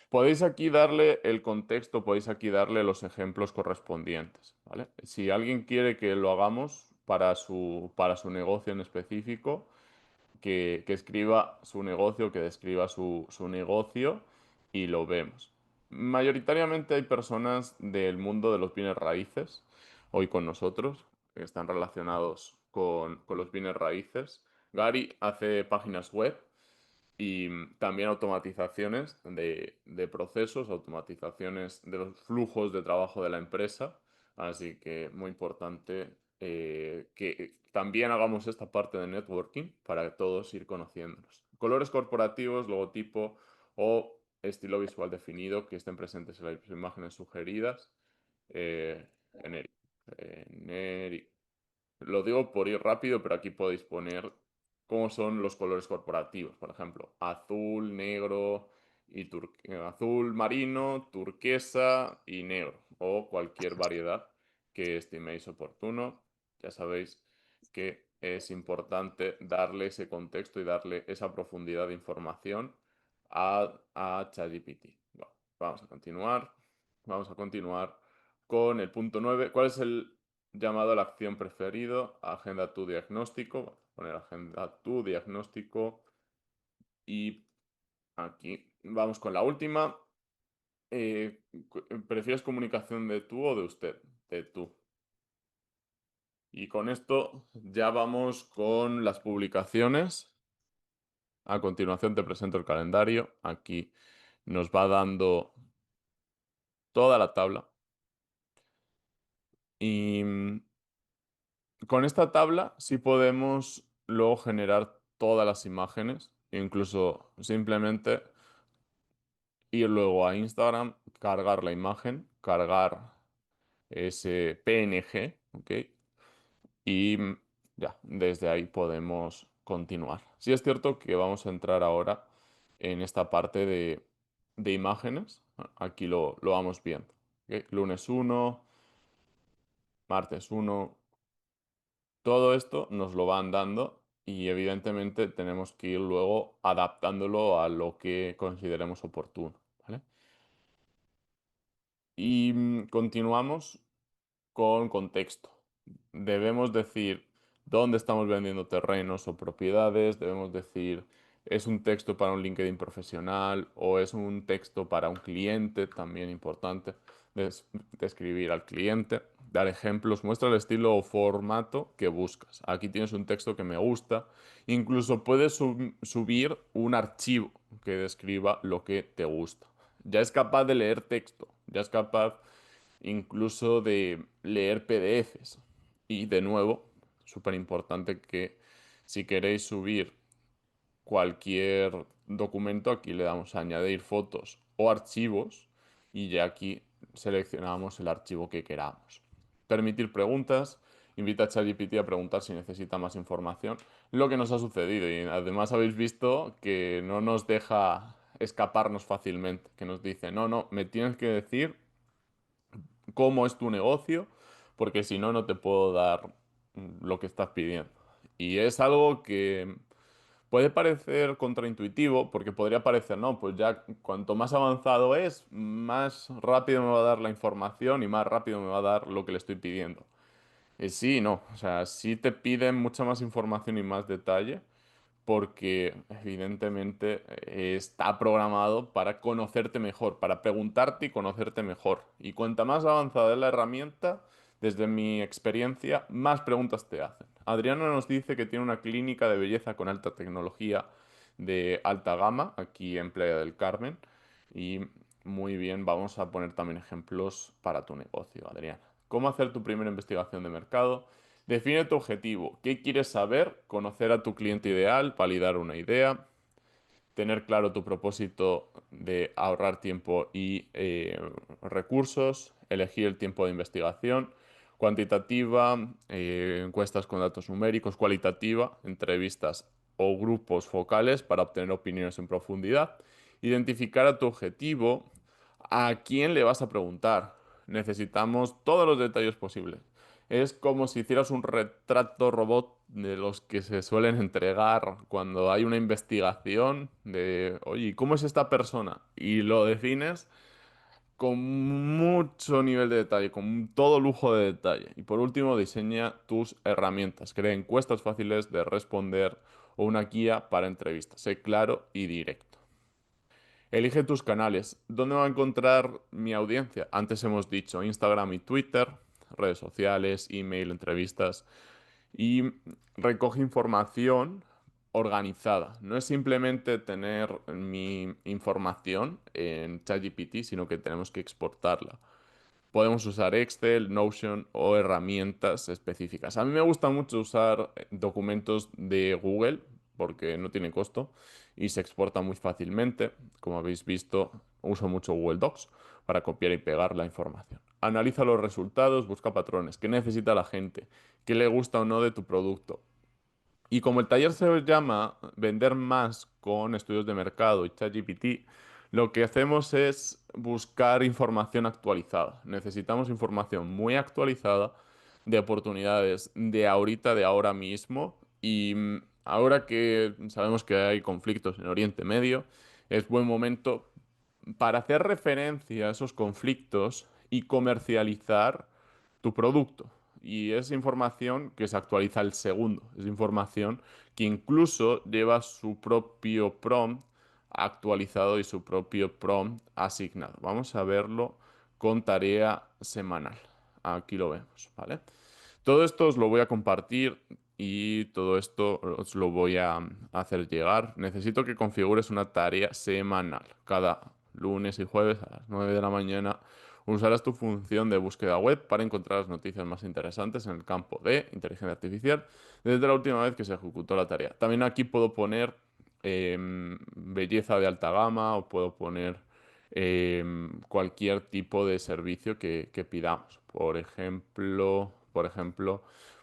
Podéis aquí darle el contexto, podéis aquí darle los ejemplos correspondientes, ¿vale? Si alguien quiere que lo hagamos para su negocio en específico, que escriba su negocio, que describa su negocio y lo vemos. Mayoritariamente hay personas del mundo de los bienes raíces hoy con nosotros, que están relacionados con los bienes raíces. Gary hace páginas web y también automatizaciones de procesos, automatizaciones de los flujos de trabajo de la empresa. Así que muy importante que también hagamos esta parte de networking para todos ir conociéndonos. Colores corporativos, logotipo o estilo visual definido que estén presentes en las imágenes sugeridas. Genérico. Genérico. Lo digo por ir rápido, pero aquí podéis poner cómo son los colores corporativos. Por ejemplo, azul, negro y azul marino, turquesa y negro. O cualquier variedad que estiméis oportuno. Ya sabéis que es importante darle ese contexto y darle esa profundidad de información a ChatGPT. Bueno, vamos a continuar. Vamos a continuar con el punto 9. ¿Cuál es el llamado a la acción preferido? Agenda tu diagnóstico. Vamos a poner agenda tu diagnóstico. Y aquí vamos con la última. ¿Prefieres comunicación de tú o de usted? De tú. Y con esto ya vamos con las publicaciones. A continuación te presento el calendario. Aquí nos va dando toda la tabla. Y con esta tabla sí podemos luego generar todas las imágenes, incluso simplemente ir luego a Instagram, cargar la imagen, cargar ese PNG, ¿ok? Y ya, desde ahí podemos continuar. Sí es cierto que vamos a entrar ahora en esta parte de imágenes. Aquí lo vamos viendo. ¿Ok? Lunes 1, martes 1, todo esto nos lo van dando y evidentemente tenemos que ir luego adaptándolo a lo que consideremos oportuno, ¿vale? Y continuamos con contexto. Debemos decir dónde estamos vendiendo terrenos o propiedades, debemos decir es un texto para un LinkedIn profesional o es un texto para un cliente, también importante, describir al cliente, dar ejemplos, muestra el estilo o formato que buscas. Aquí tienes un texto que me gusta, incluso puedes subir un archivo que describa lo que te gusta. Ya es capaz de leer texto, ya es capaz incluso de leer PDFs. Y de nuevo, súper importante que si queréis subir cualquier documento, aquí le damos a añadir fotos o archivos y ya aquí seleccionamos el archivo que queramos. Permitir preguntas, invita a ChatGPT a preguntar si necesita más información, lo que nos ha sucedido y además habéis visto que no nos deja escaparnos fácilmente, que nos dice, no, no, me tienes que decir cómo es tu negocio, porque si no, no te puedo dar lo que estás pidiendo. Y es algo que puede parecer contraintuitivo, porque podría parecer, no, pues ya cuanto más avanzado es, más rápido me va a dar la información y más rápido me va a dar lo que le estoy pidiendo. Sí, no, o sea, sí te piden mucha más información y más detalle, porque evidentemente está programado para conocerte mejor, para preguntarte y conocerte mejor. Y cuanta más avanzada es la herramienta, desde mi experiencia, más preguntas te hacen. Adriana nos dice que tiene una clínica de belleza con alta tecnología de alta gama aquí en Playa del Carmen. Y muy bien, vamos a poner también ejemplos para tu negocio, Adriana. ¿Cómo hacer tu primera investigación de mercado? Define tu objetivo. ¿Qué quieres saber? Conocer a tu cliente ideal, validar una idea, tener claro tu propósito de ahorrar tiempo y recursos, elegir el tiempo de investigación, cuantitativa, encuestas con datos numéricos, cualitativa, entrevistas o grupos focales para obtener opiniones en profundidad, identificar a tu objetivo, a quién le vas a preguntar. Necesitamos todos los detalles posibles. Es como si hicieras un retrato robot de los que se suelen entregar cuando hay una investigación de, oye, ¿cómo es esta persona? Y lo defines con mucho nivel de detalle, con todo lujo de detalle. Y por último, diseña tus herramientas. Crea encuestas fáciles de responder o una guía para entrevistas. Sé claro y directo. Elige tus canales. ¿Dónde va a encontrar mi audiencia? Antes hemos dicho Instagram y Twitter, redes sociales, email, entrevistas. Y recoge información organizada. No es simplemente tener mi información en ChatGPT, sino que tenemos que exportarla. Podemos usar Excel, Notion o herramientas específicas. A mí me gusta mucho usar documentos de Google porque no tiene costo y se exporta muy fácilmente. Como habéis visto, uso mucho Google Docs para copiar y pegar la información. Analiza los resultados, busca patrones. ¿Qué necesita la gente? ¿Qué le gusta o no de tu producto? Y como el taller se llama Vender más con estudios de mercado y ChatGPT, lo que hacemos es buscar información actualizada. Necesitamos información muy actualizada de oportunidades de ahorita, de ahora mismo. Y ahora que sabemos que hay conflictos en Oriente Medio, es buen momento para hacer referencia a esos conflictos y comercializar tu producto. Y es información que se actualiza al segundo. Es información que incluso lleva su propio prompt actualizado y su propio prompt asignado. Vamos a verlo con tarea semanal. Aquí lo vemos, ¿vale? Todo esto os lo voy a compartir y todo esto os lo voy a hacer llegar. Necesito que configures una tarea semanal cada lunes y jueves a las 9 de la mañana. Usarás tu función de búsqueda web para encontrar las noticias más interesantes en el campo de inteligencia artificial desde la última vez que se ejecutó la tarea. También aquí puedo poner belleza de alta gama o puedo poner cualquier tipo de servicio que pidamos. Por ejemplo,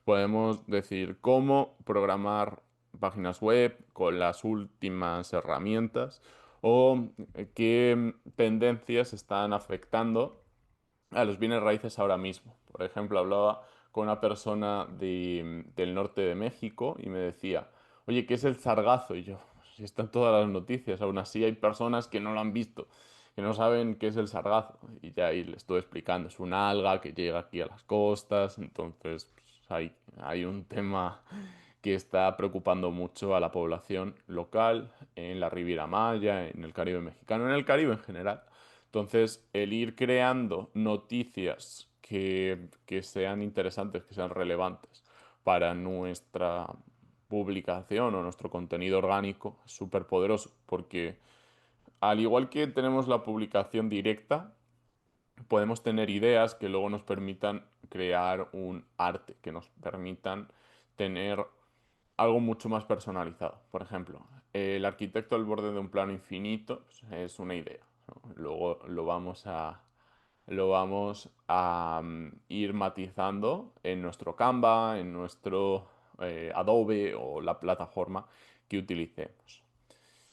podemos decir cómo programar páginas web con las últimas herramientas o qué tendencias están afectando a los bienes raíces ahora mismo. Por ejemplo, hablaba con una persona del norte de México y me decía, oye, ¿qué es el sargazo? Y yo, si están todas las noticias, aún así hay personas que no lo han visto, que no saben qué es el sargazo. Y ya ahí le estoy explicando, es una alga que llega aquí a las costas, entonces pues, hay un tema que está preocupando mucho a la población local en la Riviera Maya, en el Caribe mexicano, en el Caribe en general. Entonces, el ir creando noticias que sean interesantes, que sean relevantes para nuestra publicación o nuestro contenido orgánico es súper poderoso, porque al igual que tenemos la publicación directa, podemos tener ideas que luego nos permitan crear un arte, que nos permitan tener algo mucho más personalizado. Por ejemplo, el arquitecto al borde de un plano infinito pues, es una idea, ¿no? Luego lo vamos a ir matizando en nuestro Canva, en nuestro Adobe o la plataforma que utilicemos.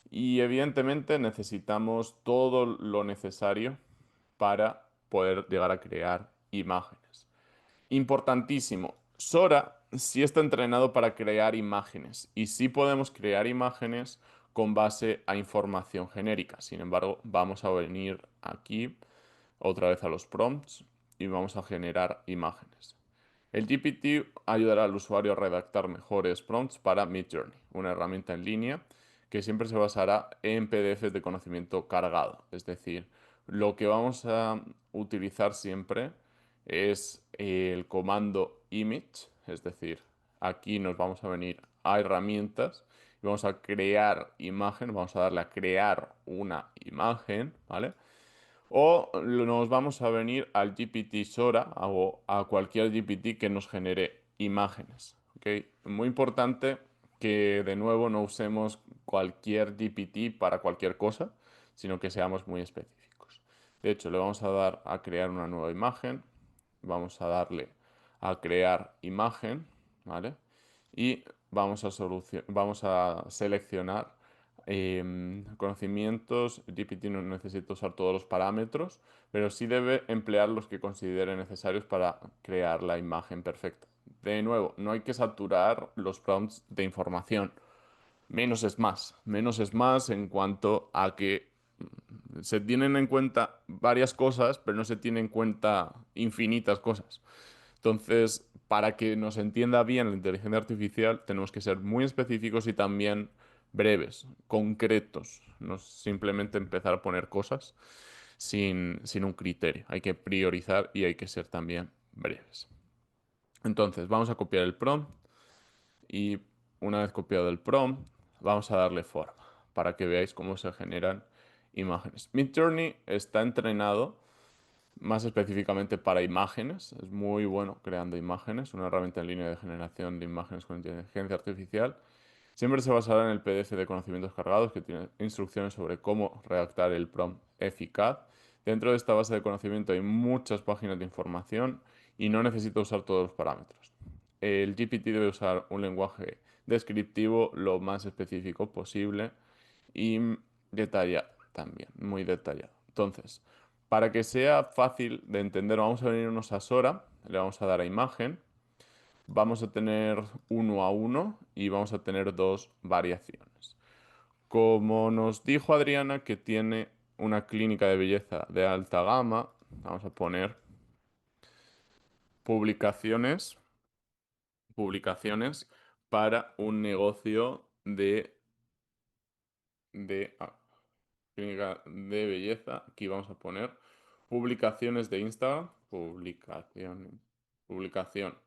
Y evidentemente necesitamos todo lo necesario para poder llegar a crear imágenes. Importantísimo. Sora sí está entrenado para crear imágenes y sí podemos crear imágenes con base a información genérica. Sin embargo, vamos a venir aquí otra vez a los prompts y vamos a generar imágenes. El GPT ayudará al usuario a redactar mejores prompts para Midjourney, una herramienta en línea que siempre se basará en PDFs de conocimiento cargado. Es decir, lo que vamos a utilizar siempre es el comando image, es decir, aquí nos vamos a venir a herramientas y vamos a crear imagen, vamos a darle a crear una imagen, ¿vale? O nos vamos a venir al GPT Sora o a cualquier GPT que nos genere imágenes. ¿Ok? Muy importante que de nuevo no usemos cualquier GPT para cualquier cosa, sino que seamos muy específicos. De hecho, le vamos a dar a crear una nueva imagen. Vamos a darle a crear imagen, ¿vale? Y vamos a seleccionar conocimientos. GPT no necesita usar todos los parámetros, pero sí debe emplear los que considere necesarios para crear la imagen perfecta. De nuevo, no hay que saturar los prompts de información. Menos es más. Menos es más en cuanto a que se tienen en cuenta varias cosas, pero no se tienen en cuenta infinitas cosas. Entonces, para que nos entienda bien la inteligencia artificial, tenemos que ser muy específicos y también breves, concretos, no simplemente empezar a poner cosas sin un criterio. Hay que priorizar y hay que ser también breves. Entonces, vamos a copiar el prompt y una vez copiado el prompt, vamos a darle forma para que veáis cómo se generan imágenes. Midjourney está entrenado más específicamente para imágenes. Es muy bueno creando imágenes, una herramienta en línea de generación de imágenes con inteligencia artificial. Siempre se basará en el PDF de conocimientos cargados que tiene instrucciones sobre cómo redactar el prompt eficaz. Dentro de esta base de conocimiento hay muchas páginas de información y no necesita usar todos los parámetros. El GPT debe usar un lenguaje descriptivo lo más específico posible y detallado también, muy detallado. Entonces, para que sea fácil de entender, vamos a venirnos a Sora, le vamos a dar a imagen, vamos a tener uno a uno y vamos a tener dos variaciones. Como nos dijo Adriana que tiene una clínica de belleza de alta gama, vamos a poner publicaciones, publicaciones para un negocio de clínica de belleza. Aquí vamos a poner publicaciones de Instagram, publicación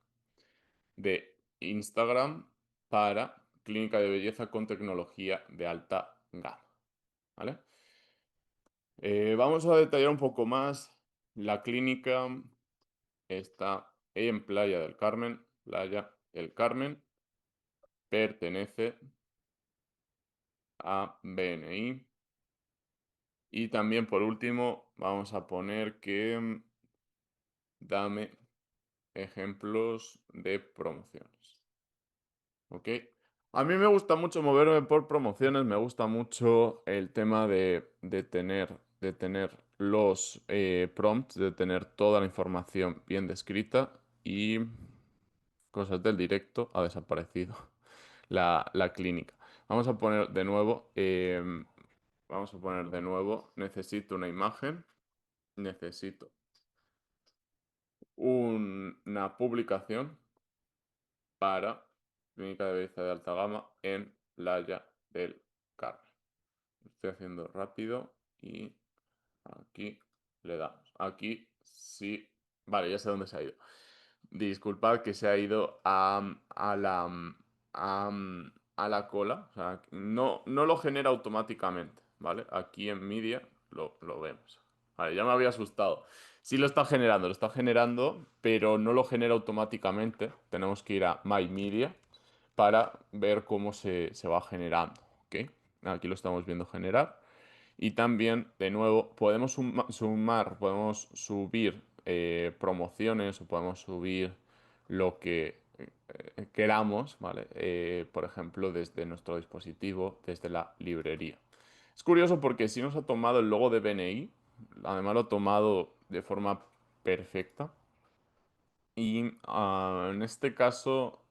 de Instagram para clínica de belleza con tecnología de alta gama, ¿vale? Vamos a detallar un poco más La clínica está en Playa del Carmen. Playa del Carmen pertenece a BNI. Y también por último vamos a poner que dame ejemplos de promociones. ¿Ok? A mí me gusta mucho moverme por promociones, me gusta mucho el tema de tener los prompts, de tener toda la información bien descrita y cosas del directo, ha desaparecido la clínica. Vamos a poner de nuevo, necesito una imagen, necesito una publicación para Clínica de Belleza de Alta Gama en Playa del Carmen. Lo estoy haciendo rápido y aquí le damos. Aquí sí. Vale, ya sé dónde se ha ido. Disculpad que se ha ido a, a la cola. O sea, no lo genera automáticamente, ¿vale? Aquí en Media lo vemos. Vale, ya me había asustado. Sí lo está generando, pero no lo genera automáticamente. Tenemos que ir a My Media para ver cómo se va generando, ¿ok? Aquí lo estamos viendo generar. Y también, de nuevo, podemos sumar, podemos subir promociones o podemos subir lo que queramos, ¿vale? Por ejemplo, desde nuestro dispositivo, desde la librería. Es curioso porque si nos ha tomado el logo de BNI, además lo ha tomado de forma perfecta. Y en este caso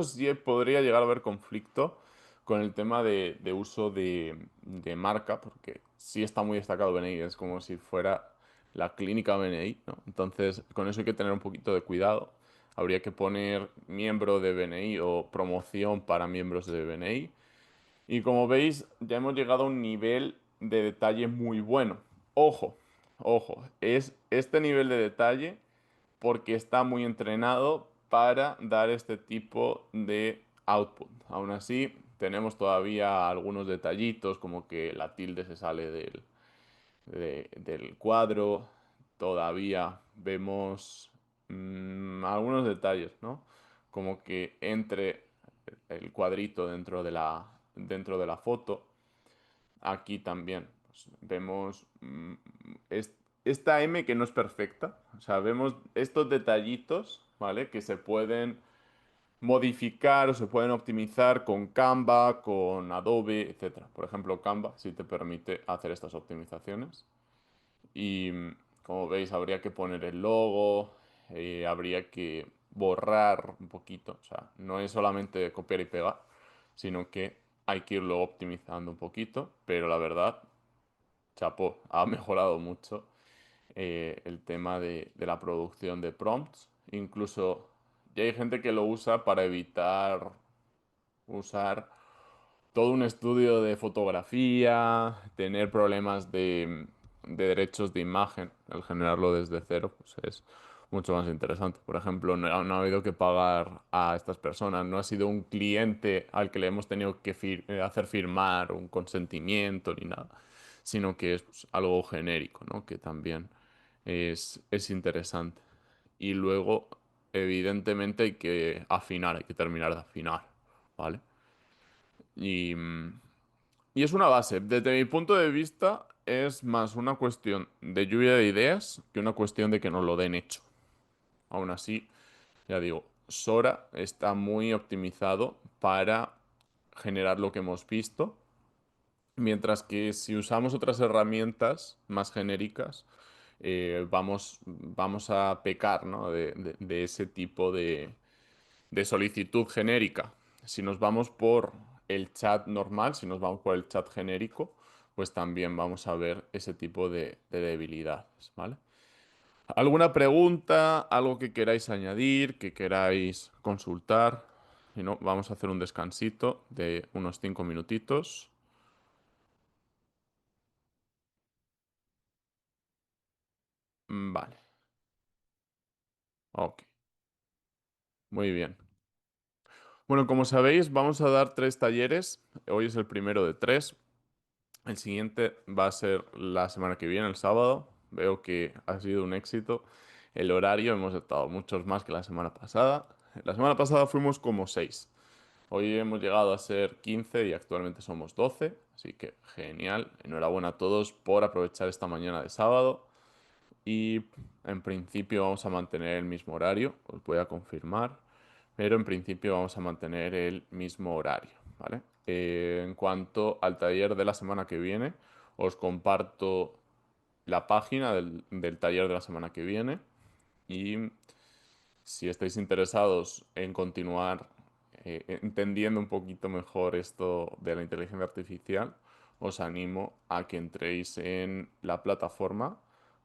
sí podría llegar a haber conflicto con el tema de uso de marca, porque sí está muy destacado BNI, es como si fuera la clínica BNI, ¿no? Entonces, con eso hay que tener un poquito de cuidado. Habría que poner miembro de BNI o promoción para miembros de BNI. Y como veis, ya hemos llegado a un nivel de detalle muy bueno. Ojo, ojo, es este nivel de detalle porque está muy entrenado para dar este tipo de output. Aún así, tenemos todavía algunos detallitos, como que la tilde se sale del cuadro. Todavía vemos algunos detalles, ¿no? Como que entre el cuadrito dentro de la foto. Aquí también pues, vemos esta M que no es perfecta. O sea, vemos estos detallitos, ¿vale? Que se pueden modificar o se pueden optimizar con Canva, con Adobe, etcétera. Por ejemplo, Canva sí te permite hacer estas optimizaciones. Y como veis, habría que poner el logo, habría que borrar un poquito. O sea, no es solamente copiar y pegar, sino que hay que irlo optimizando un poquito. Pero la verdad, chapó, ha mejorado mucho el tema de la producción de prompts. Incluso ya hay gente que lo usa para evitar usar todo un estudio de fotografía, tener problemas de derechos de imagen, al generarlo desde cero, pues es mucho más interesante. Por ejemplo, no ha habido que pagar a estas personas, no ha sido un cliente al que le hemos tenido que hacer firmar un consentimiento ni nada, sino que es pues, algo genérico, ¿no? Que también es interesante. Y luego, evidentemente, hay que terminar de afinar, ¿vale? Y, y es una base. Desde mi punto de vista, es más una cuestión de lluvia de ideas que una cuestión de que nos lo den hecho. Aún así, ya digo, Sora está muy optimizado para generar lo que hemos visto, mientras que si usamos otras herramientas más genéricas, vamos a pecar, ¿no? de ese tipo de solicitud genérica. Si nos vamos por el chat normal, si nos vamos por el chat genérico, pues también vamos a ver ese tipo de debilidades, ¿vale? ¿Alguna pregunta, algo que queráis añadir, que queráis consultar? Si no, vamos a hacer un descansito de unos 5 minutitos. Vale, ok, muy bien. Bueno, como sabéis, vamos a dar 3 talleres. Hoy es el primero de 3. El siguiente va a ser la semana que viene, el sábado. Veo que ha sido un éxito. El horario, hemos estado muchos más que la semana pasada. La semana pasada fuimos como 6. Hoy hemos llegado a ser 15 y actualmente somos 12. Así que genial. Enhorabuena a todos por aprovechar esta mañana de sábado. Y en principio vamos a mantener el mismo horario. Os voy a confirmar. Pero en principio vamos a mantener el mismo horario, ¿vale? En cuanto al taller de la semana que viene, os comparto la página del taller de la semana que viene y si estáis interesados en continuar entendiendo un poquito mejor esto de la inteligencia artificial, os animo a que entréis en la plataforma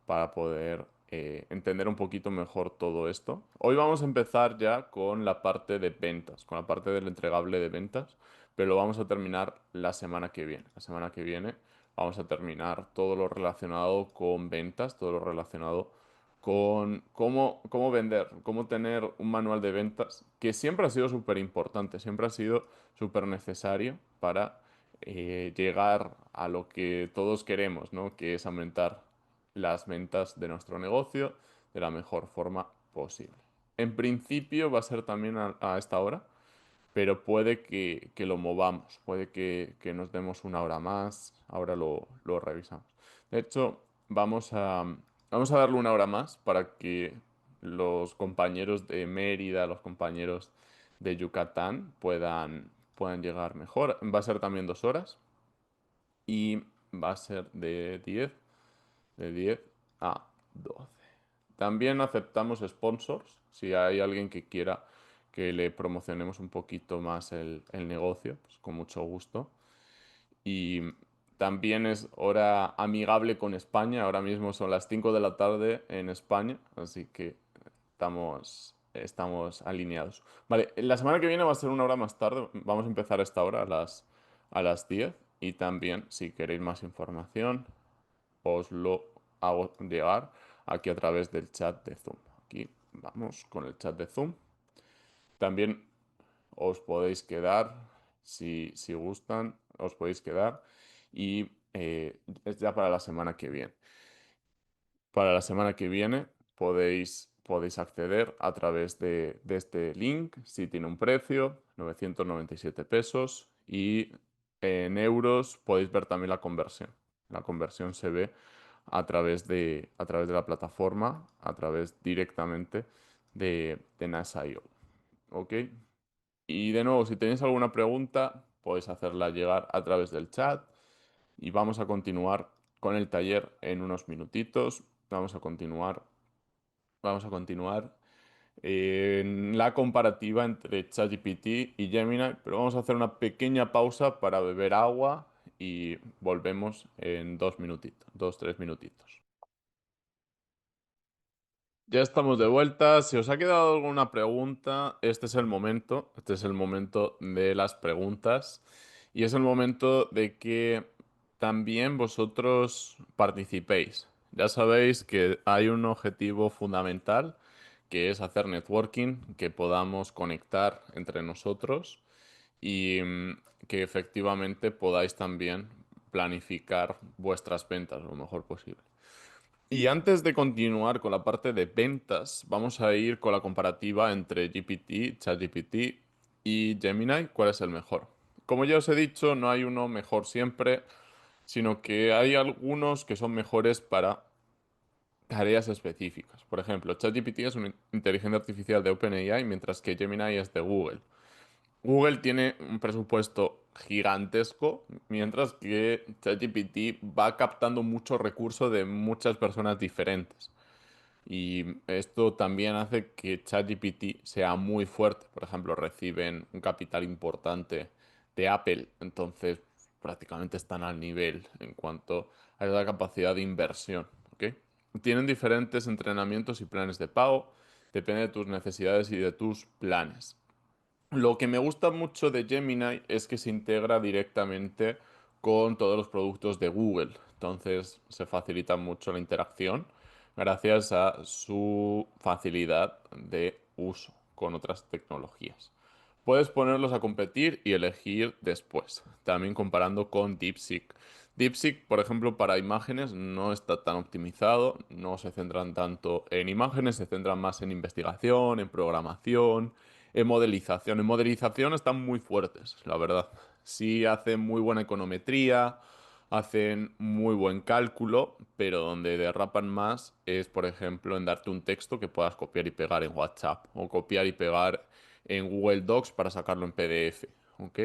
para poder entender un poquito mejor todo esto. Hoy vamos a empezar ya con la parte de ventas, con la parte del entregable de ventas, pero lo vamos a terminar la semana que viene. La semana que viene vamos a terminar todo lo relacionado con ventas, todo lo relacionado con cómo vender, cómo tener un manual de ventas, que siempre ha sido súper importante, siempre ha sido súper necesario para llegar a lo que todos queremos, ¿no? Que es aumentar las ventas de nuestro negocio de la mejor forma posible. En principio va a ser también a esta hora, pero puede que lo movamos, puede que nos demos una hora más, ahora lo revisamos. De hecho, vamos a darle una hora más para que los compañeros de Mérida, los compañeros de Yucatán puedan llegar mejor. Va a ser también 2 horas y va a ser de diez a 12. También aceptamos sponsors, si hay alguien que quiera que le promocionemos un poquito más el negocio, pues con mucho gusto. Y también es hora amigable con España, ahora mismo son las 5 de la tarde en España, así que estamos alineados. Vale, la semana que viene va a ser una hora más tarde, vamos a empezar a esta hora a las 10 y también si queréis más información os lo hago llegar aquí a través del chat de Zoom. Aquí vamos con el chat de Zoom. También os podéis quedar, si gustan, os podéis quedar y es ya para la semana que viene. Para la semana que viene podéis acceder a través de este link, si tiene un precio, 997 pesos, y en euros podéis ver también la conversión. La conversión se ve a través de la plataforma, a través directamente de NASA.io. ¿Ok? Y de nuevo, si tenéis alguna pregunta, podéis hacerla llegar a través del chat y vamos a continuar con el taller en unos minutitos. Vamos a continuar en la comparativa entre ChatGPT y Gemini, pero vamos a hacer una pequeña pausa para beber agua y volvemos en 2 minutitos, 2, 3 minutitos. Ya estamos de vuelta. Si os ha quedado alguna pregunta, este es el momento. Este es el momento de las preguntas. Y es el momento de que también vosotros participéis. Ya sabéis que hay un objetivo fundamental, que es hacer networking, que podamos conectar entre nosotros y que efectivamente podáis también planificar vuestras ventas lo mejor posible. Y antes de continuar con la parte de ventas, vamos a ir con la comparativa entre GPT, ChatGPT y Gemini, ¿cuál es el mejor? Como ya os he dicho, no hay uno mejor siempre, sino que hay algunos que son mejores para tareas específicas. Por ejemplo, ChatGPT es una inteligencia artificial de OpenAI, mientras que Gemini es de Google. Google tiene un presupuesto gigantesco, mientras que ChatGPT va captando mucho recurso de muchas personas diferentes. Y esto también hace que ChatGPT sea muy fuerte. Por ejemplo, reciben un capital importante de Apple, entonces prácticamente están al nivel en cuanto a la capacidad de inversión. ¿Ok? Tienen diferentes entrenamientos y planes de pago, depende de tus necesidades y de tus planes. Lo que me gusta mucho de Gemini es que se integra directamente con todos los productos de Google. Entonces se facilita mucho la interacción gracias a su facilidad de uso con otras tecnologías. Puedes ponerlos a competir y elegir después, también comparando con DeepSeek. DeepSeek, por ejemplo, para imágenes no está tan optimizado, no se centran tanto en imágenes, se centran más en investigación, en programación, en modelización. En modelización están muy fuertes, la verdad. Sí hacen muy buena econometría, hacen muy buen cálculo, pero donde derrapan más es, por ejemplo, en darte un texto que puedas copiar y pegar en WhatsApp o copiar y pegar en Google Docs para sacarlo en PDF, ¿ok?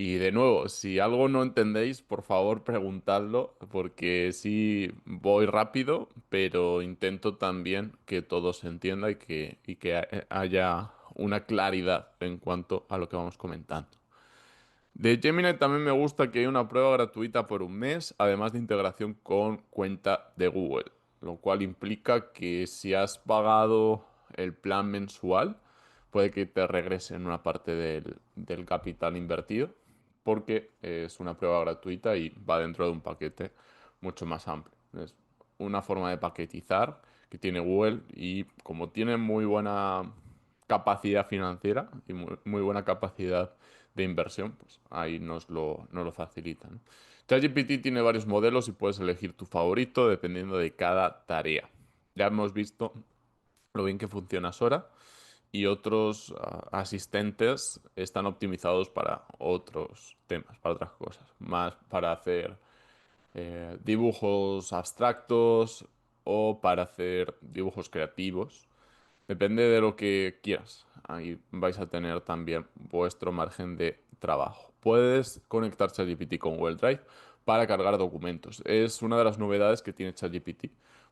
Y de nuevo, si algo no entendéis, por favor preguntadlo, porque sí voy rápido, pero intento también que todo se entienda y que haya una claridad en cuanto a lo que vamos comentando. De Gemini también me gusta que hay una prueba gratuita por un mes, además de integración con cuenta de Google, lo cual implica que si has pagado el plan mensual, puede que te regresen una parte del capital invertido, porque es una prueba gratuita y va dentro de un paquete mucho más amplio. Es una forma de paquetizar que tiene Google y como tiene muy buena capacidad financiera y muy buena capacidad de inversión, pues ahí nos lo facilita, ¿no? ChatGPT tiene varios modelos y puedes elegir tu favorito dependiendo de cada tarea. Ya hemos visto lo bien que funciona Sora y otros asistentes están optimizados para otros temas, para otras cosas, más para hacer dibujos abstractos o para hacer dibujos creativos. Depende de lo que quieras. Ahí vais a tener también vuestro margen de trabajo. Puedes conectar ChatGPT con Google Drive para cargar documentos. Es una de las novedades que tiene ChatGPT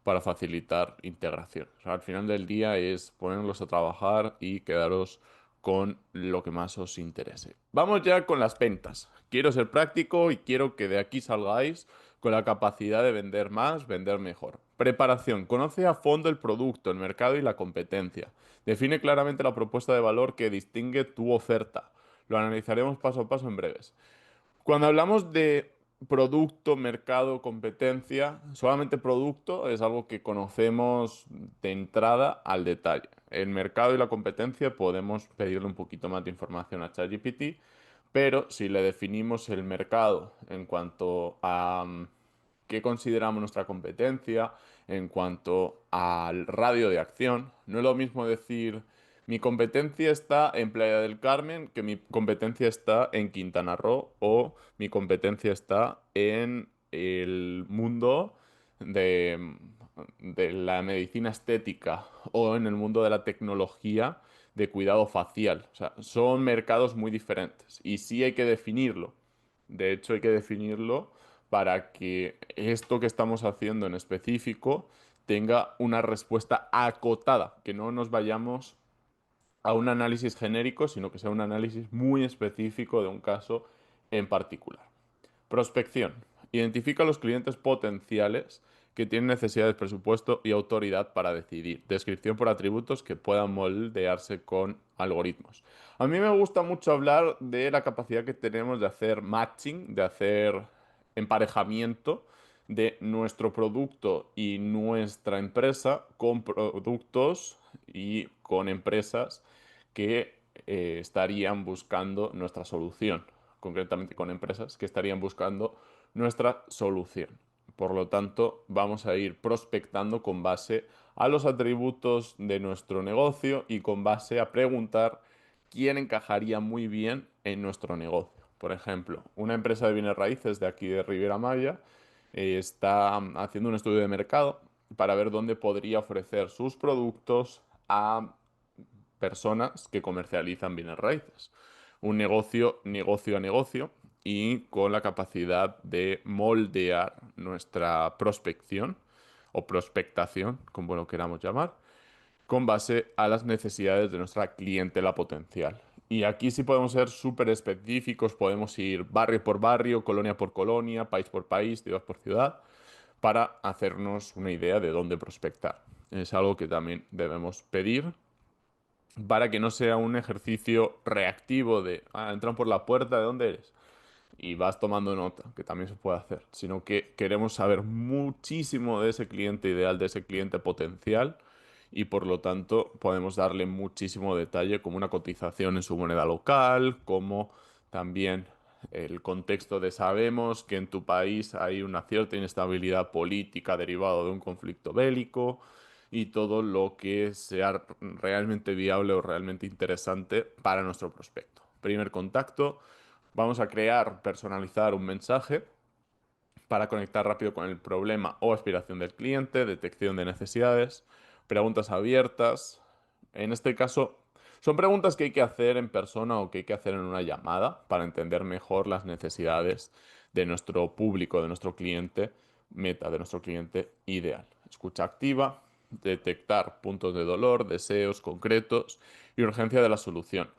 para facilitar integración. O sea, al final del día es ponerlos a trabajar y quedaros con lo que más os interese. Vamos ya con las ventas. Quiero ser práctico y quiero que de aquí salgáis con la capacidad de vender más, vender mejor. Preparación. Conoce a fondo el producto, el mercado y la competencia. Define claramente la propuesta de valor que distingue tu oferta. Lo analizaremos paso a paso en breves. Cuando hablamos de producto, mercado, competencia, solamente producto es algo que conocemos de entrada al detalle. El mercado y la competencia podemos pedirle un poquito más de información a ChatGPT, pero si le definimos el mercado en cuanto a qué consideramos nuestra competencia, en cuanto al radio de acción, no es lo mismo decir mi competencia está en Playa del Carmen, que mi competencia está en Quintana Roo o mi competencia está en el mundo de, de la medicina estética o en el mundo de la tecnología de cuidado facial. O sea, son mercados muy diferentes y sí hay que definirlo. De hecho, hay que definirlo para que esto que estamos haciendo en específico tenga una respuesta acotada, que no nos vayamos a un análisis genérico, sino que sea un análisis muy específico de un caso en particular. Prospección. Identifica a los clientes potenciales que tienen necesidades, presupuesto y autoridad para decidir. Descripción por atributos que puedan moldearse con algoritmos. A mí me gusta mucho hablar de la capacidad que tenemos de hacer matching, de hacer emparejamiento de nuestro producto y nuestra empresa con productos y con empresas que estarían buscando nuestra solución, concretamente con empresas que estarían buscando nuestra solución. Por lo tanto, vamos a ir prospectando con base a los atributos de nuestro negocio y con base a preguntar quién encajaría muy bien en nuestro negocio. Por ejemplo, una empresa de bienes raíces de aquí de Riviera Maya está haciendo un estudio de mercado para ver dónde podría ofrecer sus productos a personas que comercializan bienes raíces. Un negocio, negocio a negocio y con la capacidad de moldear nuestra prospección o prospectación, como lo queramos llamar, con base a las necesidades de nuestra clientela potencial. Y aquí sí podemos ser súper específicos, podemos ir barrio por barrio, colonia por colonia, país por país, ciudad por ciudad, para hacernos una idea de dónde prospectar. Es algo que también debemos pedir para que no sea un ejercicio reactivo de, entran por la puerta, ¿de dónde eres? Y vas tomando nota, que también se puede hacer, sino que queremos saber muchísimo de ese cliente ideal, de ese cliente potencial, y por lo tanto podemos darle muchísimo detalle, como una cotización en su moneda local, como también el contexto de sabemos que en tu país hay una cierta inestabilidad política derivada de un conflicto bélico y todo lo que sea realmente viable o realmente interesante para nuestro prospecto. Primer contacto, vamos a crear, personalizar un mensaje para conectar rápido con el problema o aspiración del cliente, detección de necesidades, preguntas abiertas. En este caso, son preguntas que hay que hacer en persona o que hay que hacer en una llamada para entender mejor las necesidades de nuestro público, de nuestro cliente meta, de nuestro cliente ideal. Escucha activa, detectar puntos de dolor, deseos concretos y urgencia de la solución.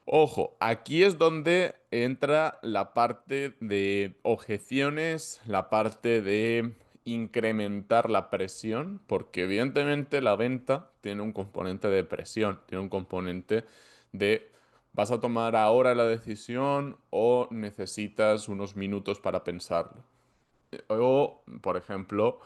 Ojo, aquí es donde entra la parte de objeciones, la parte de incrementar la presión, porque evidentemente la venta tiene un componente de presión, tiene un componente de ¿vas a tomar ahora la decisión o necesitas unos minutos para pensarlo? O, por ejemplo,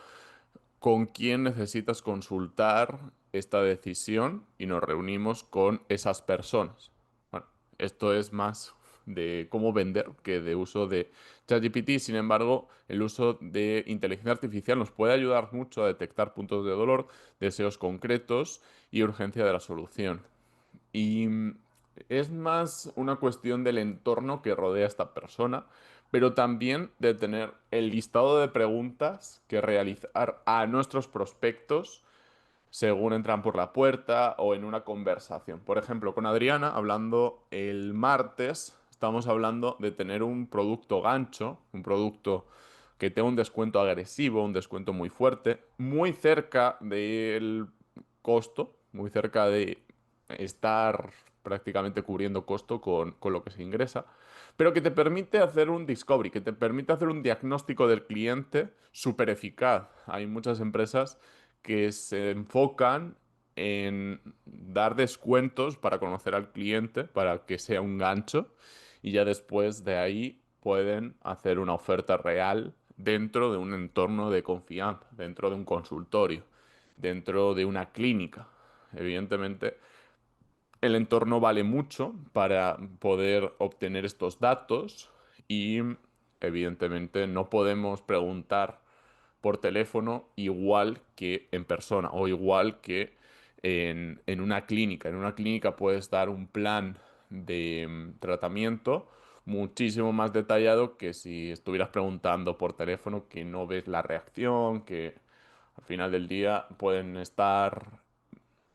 ¿con quién necesitas consultar esta decisión? Y nos reunimos con esas personas. Bueno, esto es más de cómo vender que de uso de ChatGPT. Sin embargo, el uso de inteligencia artificial nos puede ayudar mucho a detectar puntos de dolor, deseos concretos y urgencia de la solución. Y es más una cuestión del entorno que rodea a esta persona, pero también de tener el listado de preguntas que realizar a nuestros prospectos según entran por la puerta o en una conversación. Por ejemplo, con Adriana, hablando el martes, estamos hablando de tener un producto gancho, un producto que tenga un descuento agresivo, un descuento muy fuerte, muy cerca del costo, muy cerca de estar prácticamente cubriendo costo con lo que se ingresa, pero que te permite hacer un discovery, que te permite hacer un diagnóstico del cliente súper eficaz. Hay muchas empresas que se enfocan en dar descuentos para conocer al cliente, para que sea un gancho, y ya después de ahí pueden hacer una oferta real dentro de un entorno de confianza, dentro de un consultorio, dentro de una clínica. Evidentemente, el entorno vale mucho para poder obtener estos datos y evidentemente no podemos preguntar por teléfono igual que en persona o igual que en una clínica. En una clínica puedes dar un plan de tratamiento muchísimo más detallado que si estuvieras preguntando por teléfono que no ves la reacción, que al final del día pueden estar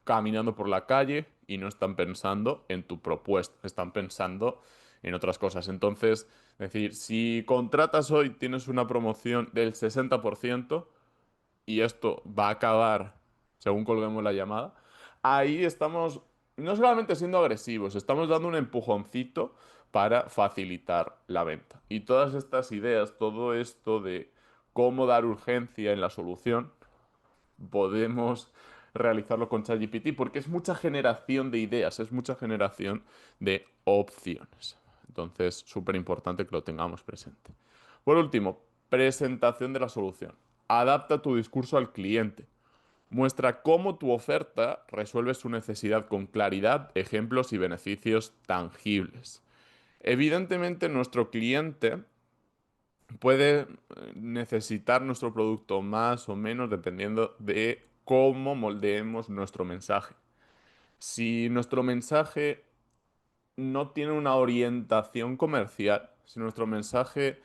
caminando por la calle y no están pensando en tu propuesta, están pensando en otras cosas. Entonces, es decir, si contratas hoy, tienes una promoción del 60% y esto va a acabar según colguemos la llamada, ahí estamos no solamente siendo agresivos, estamos dando un empujoncito para facilitar la venta. Y todas estas ideas, todo esto de cómo dar urgencia en la solución, podemos realizarlo con ChatGPT porque es mucha generación de ideas, es mucha generación de opciones. Entonces, súper importante que lo tengamos presente. Por último, presentación de la solución. Adapta tu discurso al cliente. Muestra cómo tu oferta resuelve su necesidad con claridad, ejemplos y beneficios tangibles. Evidentemente, nuestro cliente puede necesitar nuestro producto más o menos dependiendo de cómo moldeemos nuestro mensaje. Si nuestro mensaje no tiene una orientación comercial, si nuestro mensaje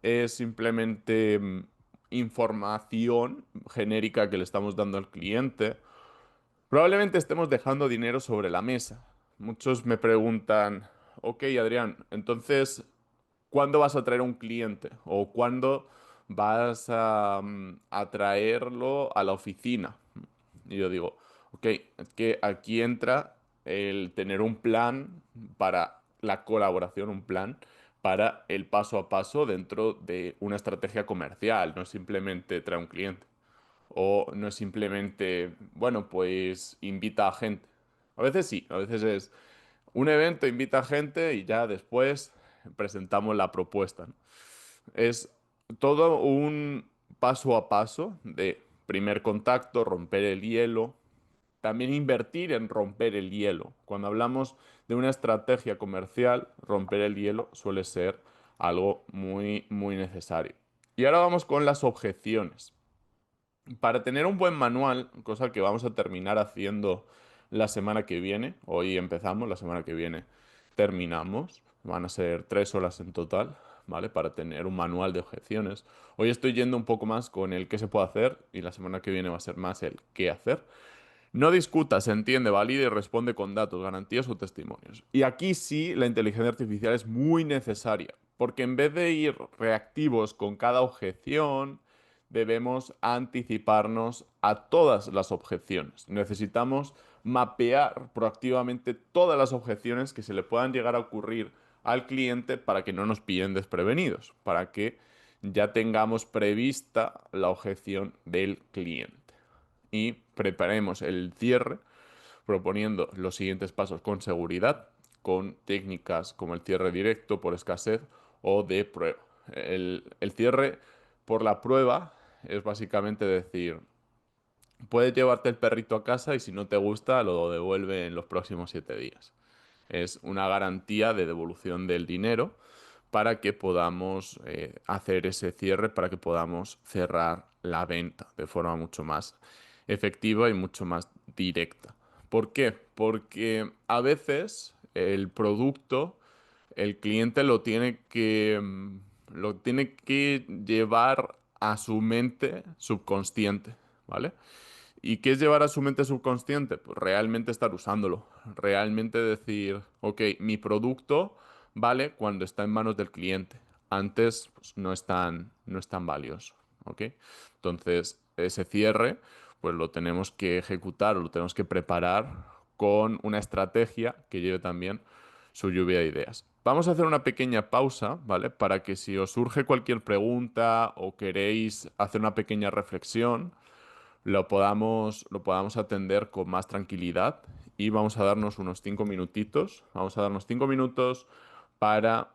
es simplemente información genérica que le estamos dando al cliente, probablemente estemos dejando dinero sobre la mesa. Muchos me preguntan, ok, Adrián, entonces, ¿cuándo vas a traer un cliente? ¿O cuándo vas a traerlo a la oficina? Y yo digo, ok, es que aquí entra el tener un plan para la colaboración, un plan para el paso a paso dentro de una estrategia comercial, no es simplemente traer un cliente. O no es simplemente, bueno, pues invita a gente. A veces sí, a veces es un evento, invita a gente y ya después presentamos la propuesta, ¿no? Es todo un paso a paso de primer contacto, romper el hielo, también invertir en romper el hielo. Cuando hablamos de una estrategia comercial, romper el hielo suele ser algo muy, muy necesario. Y ahora vamos con las objeciones. Para tener un buen manual, cosa que vamos a terminar haciendo la semana que viene, hoy empezamos, la semana que viene terminamos, van a ser 3 horas en total, ¿vale? Para tener un manual de objeciones. Hoy estoy yendo un poco más con el qué se puede hacer y la semana que viene va a ser más el qué hacer. No discuta, se entiende, valide y responde con datos, garantías o testimonios. Y aquí sí la inteligencia artificial es muy necesaria, porque en vez de ir reactivos con cada objeción, debemos anticiparnos a todas las objeciones. Necesitamos mapear proactivamente todas las objeciones que se le puedan llegar a ocurrir al cliente para que no nos pillen desprevenidos, para que ya tengamos prevista la objeción del cliente y preparemos el cierre proponiendo los siguientes pasos con seguridad, con técnicas como el cierre directo por escasez o de prueba. El cierre por la prueba es básicamente decir, puedes llevarte el perrito a casa y si no te gusta lo devuelve en los próximos 7 días. Es una garantía de devolución del dinero para que podamos hacer ese cierre, para que podamos cerrar la venta de forma mucho más efectiva y mucho más directa. ¿Por qué? Porque a veces el producto, el cliente lo tiene que llevar a su mente subconsciente, ¿vale? ¿Y qué es llevar a su mente subconsciente? Pues realmente estar usándolo. Realmente decir, ok, mi producto vale cuando está en manos del cliente. Antes pues, no es tan valioso. ¿Ok? Entonces, ese cierre, pues lo tenemos que ejecutar o lo tenemos que preparar con una estrategia que lleve también su lluvia de ideas. Vamos a hacer una pequeña pausa, ¿vale? Para que si os surge cualquier pregunta o queréis hacer una pequeña reflexión, lo podamos atender con más tranquilidad y vamos a darnos unos 5 minutitos. Vamos a darnos 5 minutos para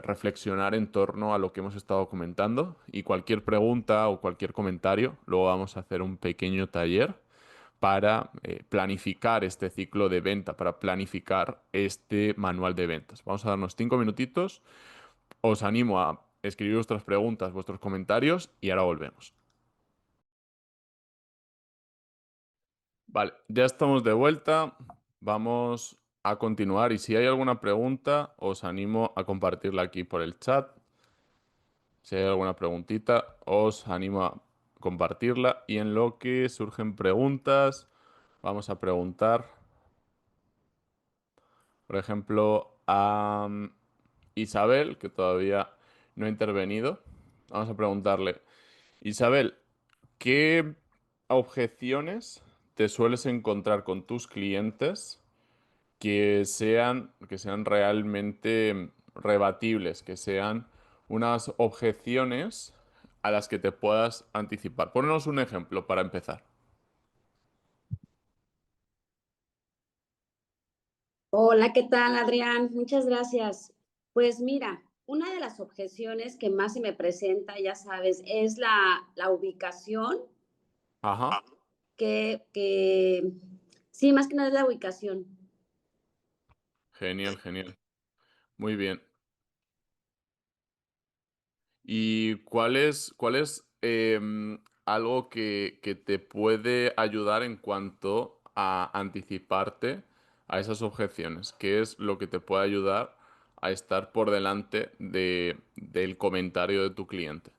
reflexionar en torno a lo que hemos estado comentando y cualquier pregunta o cualquier comentario, luego vamos a hacer un pequeño taller para planificar este ciclo de venta, para planificar este manual de ventas. Vamos a darnos 5 minutitos. Os animo a escribir vuestras preguntas, vuestros comentarios y ahora volvemos. Vale, ya estamos de vuelta. Vamos a continuar y si hay alguna pregunta, os animo a compartirla aquí por el chat. Si hay alguna preguntita, os animo a compartirla y en lo que surgen preguntas, vamos a preguntar, por ejemplo, a Isabel, que todavía no ha intervenido. Vamos a preguntarle, Isabel, ¿qué objeciones te sueles encontrar con tus clientes que sean realmente rebatibles, que sean unas objeciones a las que te puedas anticipar? Ponnos un ejemplo para empezar. Hola, ¿qué tal, Adrián? Muchas gracias. Pues mira, una de las objeciones que más se me presenta, ya sabes, es la ubicación, Ajá, que sí, más que nada es la ubicación. genial, genial. Muy bien. ¿Y cuál es algo que te puede ayudar en cuanto a anticiparte a esas objeciones? ¿Qué es lo que te puede ayudar a estar por delante del comentario de tu cliente?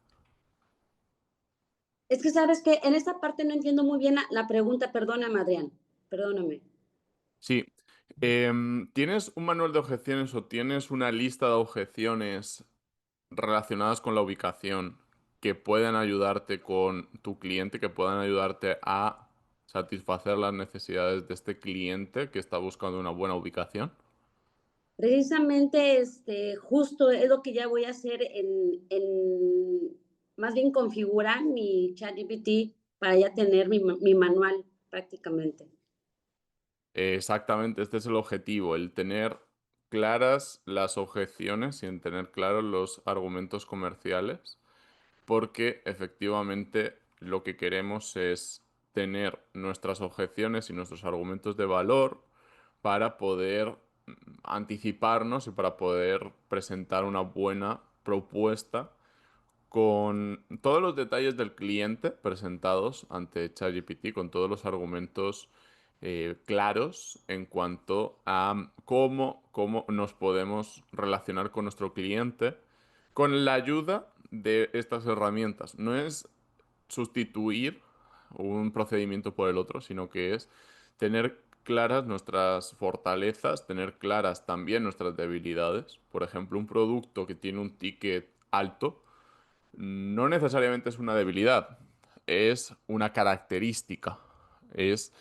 Es que sabes que en esta parte no entiendo muy bien la pregunta, perdóname, Adrián, perdóname. Sí. ¿Tienes un manual de objeciones o tienes una lista de objeciones relacionadas con la ubicación que puedan ayudarte con tu cliente, que puedan ayudarte a satisfacer las necesidades de este cliente que está buscando una buena ubicación? Precisamente, justo es lo que ya voy a hacer más bien configurar mi ChatGPT para ya tener mi manual prácticamente. Exactamente, este es el objetivo, el tener claras las objeciones y en tener claros los argumentos comerciales, porque efectivamente lo que queremos es tener nuestras objeciones y nuestros argumentos de valor para poder anticiparnos y para poder presentar una buena propuesta con todos los detalles del cliente presentados ante ChatGPT, con todos los argumentos claros en cuanto a cómo nos podemos relacionar con nuestro cliente con la ayuda de estas herramientas. No es sustituir un procedimiento por el otro, sino que es tener claras nuestras fortalezas, tener claras también nuestras debilidades. Por ejemplo, un producto que tiene un ticket alto no necesariamente es una debilidad, es una característica. Es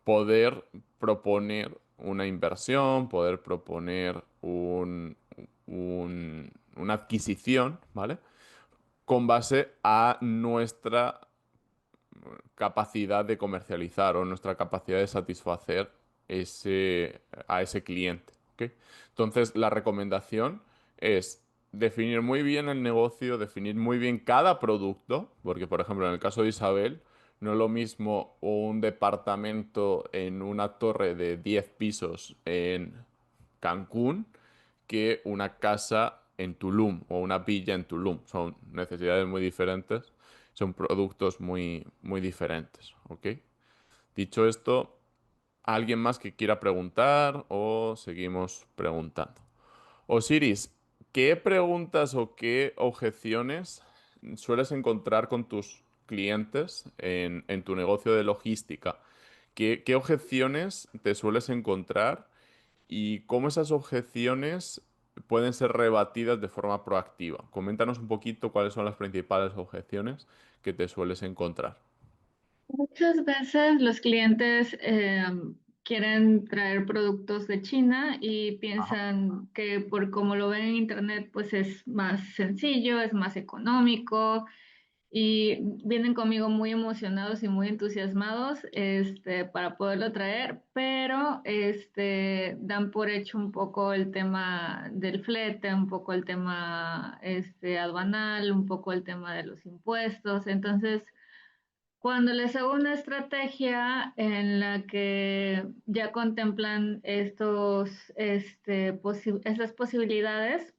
poder proponer una inversión, poder proponer una adquisición, ¿vale? Con base a nuestra capacidad de comercializar o nuestra capacidad de satisfacer a ese cliente. ¿Ok? Entonces, la recomendación es definir muy bien el negocio, definir muy bien cada producto, porque, por ejemplo, en el caso de Isabel, no es lo mismo un departamento en una torre de 10 pisos en Cancún que una casa en Tulum o una villa en Tulum. Son necesidades muy diferentes, son productos muy diferentes, ¿ok? Dicho esto, ¿alguien más que quiera preguntar o seguimos preguntando? Osiris, ¿qué preguntas o qué objeciones sueles encontrar con tus clientes en tu negocio de logística? ¿Qué objeciones te sueles encontrar y cómo esas objeciones pueden ser rebatidas de forma proactiva? Coméntanos un poquito cuáles son las principales objeciones que te sueles encontrar. Muchas veces los clientes quieren traer productos de China y Ajá. piensan que por como lo ven en internet, pues es más sencillo, es más económico y vienen conmigo muy emocionados y muy entusiasmados para poderlo traer, pero dan por hecho un poco el tema del flete, un poco el tema aduanal, un poco el tema de los impuestos. Entonces, cuando les hago una estrategia en la que ya contemplan estas posibilidades,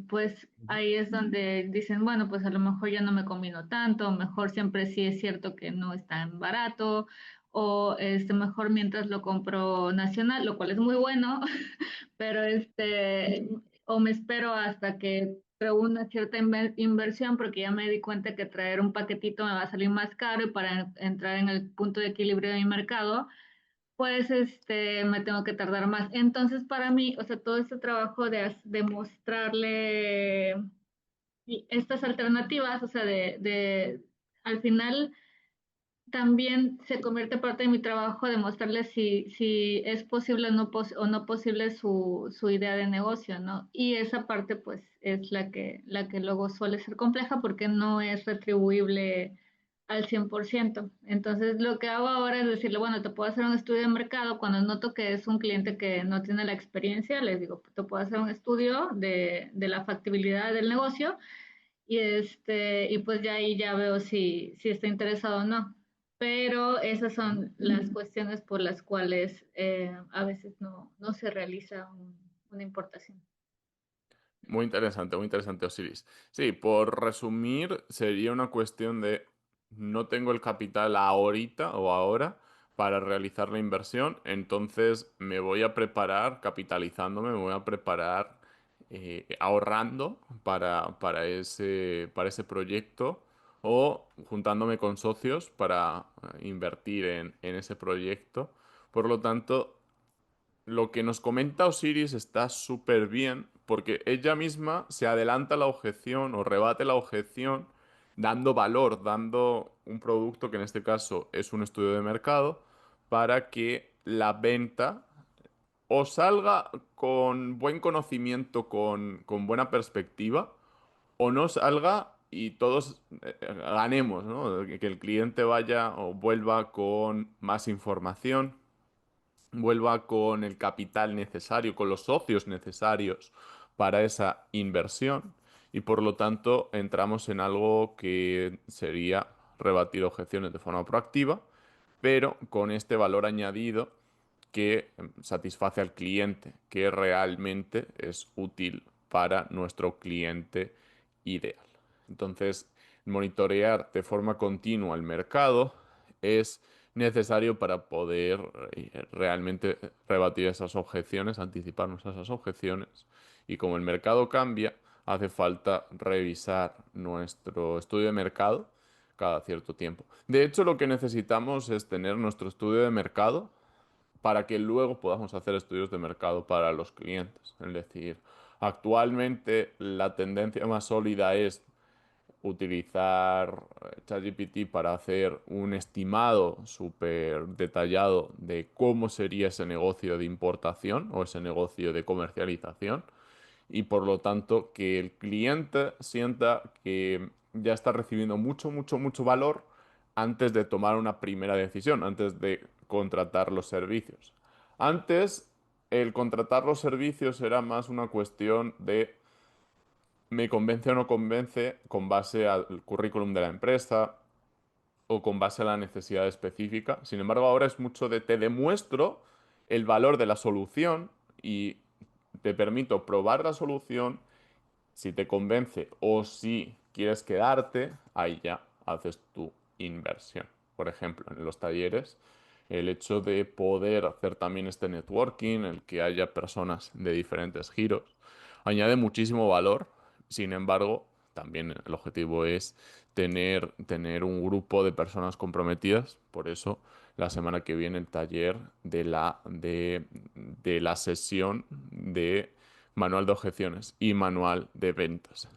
pues ahí es donde dicen, bueno, pues a lo mejor ya no me combino tanto, mejor siempre sí es cierto que no es tan barato, o mejor mientras lo compro nacional, lo cual es muy bueno, pero o me espero hasta que traigo una cierta inversión porque ya me di cuenta que traer un paquetito me va a salir más caro y para entrar en el punto de equilibrio de mi mercado, pues me tengo que tardar más. Entonces, para mí, o sea, todo este trabajo de mostrarle estas alternativas, o sea, al final también se convierte parte de mi trabajo demostrarles si es posible o no posible su idea de negocio, ¿no? Y esa parte, pues, es la que luego suele ser compleja porque no es retribuible al 100%. Entonces, lo que hago ahora es decirle, bueno, te puedo hacer un estudio de mercado. Cuando noto que es un cliente que no tiene la experiencia, les digo, te puedo hacer un estudio de la factibilidad del negocio y pues ya ahí ya veo si está interesado o no. Pero esas son las cuestiones por las cuales a veces no se realiza una importación. Muy interesante, Osiris. Sí, por resumir, sería una cuestión de no tengo el capital ahorita o ahora para realizar la inversión, entonces me voy a preparar capitalizándome, me voy a preparar ahorrando para ese proyecto o juntándome con socios para invertir en ese proyecto. Por lo tanto, lo que nos comenta Osiris está súper bien porque ella misma se adelanta a la objeción o rebate la objeción dando valor, dando un producto que en este caso es un estudio de mercado para que la venta o salga con buen conocimiento, con buena perspectiva, o no salga y todos ganemos, ¿no? Que el cliente vaya o vuelva con más información, vuelva con el capital necesario, con los socios necesarios para esa inversión y por lo tanto entramos en algo que sería rebatir objeciones de forma proactiva, pero con este valor añadido que satisface al cliente, que realmente es útil para nuestro cliente ideal. Entonces, monitorear de forma continua el mercado es necesario para poder realmente rebatir esas objeciones, anticiparnos a esas objeciones. Y como el mercado cambia, hace falta revisar nuestro estudio de mercado cada cierto tiempo. De hecho, lo que necesitamos es tener nuestro estudio de mercado para que luego podamos hacer estudios de mercado para los clientes. Es decir, actualmente la tendencia más sólida es utilizar ChatGPT para hacer un estimado súper detallado de cómo sería ese negocio de importación o ese negocio de comercialización y por lo tanto que el cliente sienta que ya está recibiendo mucho valor antes de tomar una primera decisión, antes de contratar los servicios. Antes, el contratar los servicios era más una cuestión de me convence o no convence con base al currículum de la empresa o con base a la necesidad específica. Sin embargo, ahora es mucho de te demuestro el valor de la solución y te permito probar la solución. Si te convence o si quieres quedarte, ahí ya haces tu inversión. Por ejemplo, en los talleres, el hecho de poder hacer también este networking, el que haya personas de diferentes giros, añade muchísimo valor. Sin embargo, también el objetivo es tener un grupo de personas comprometidas. Por eso, la semana que viene el taller de la sesión de manual de objeciones y manual de ventas.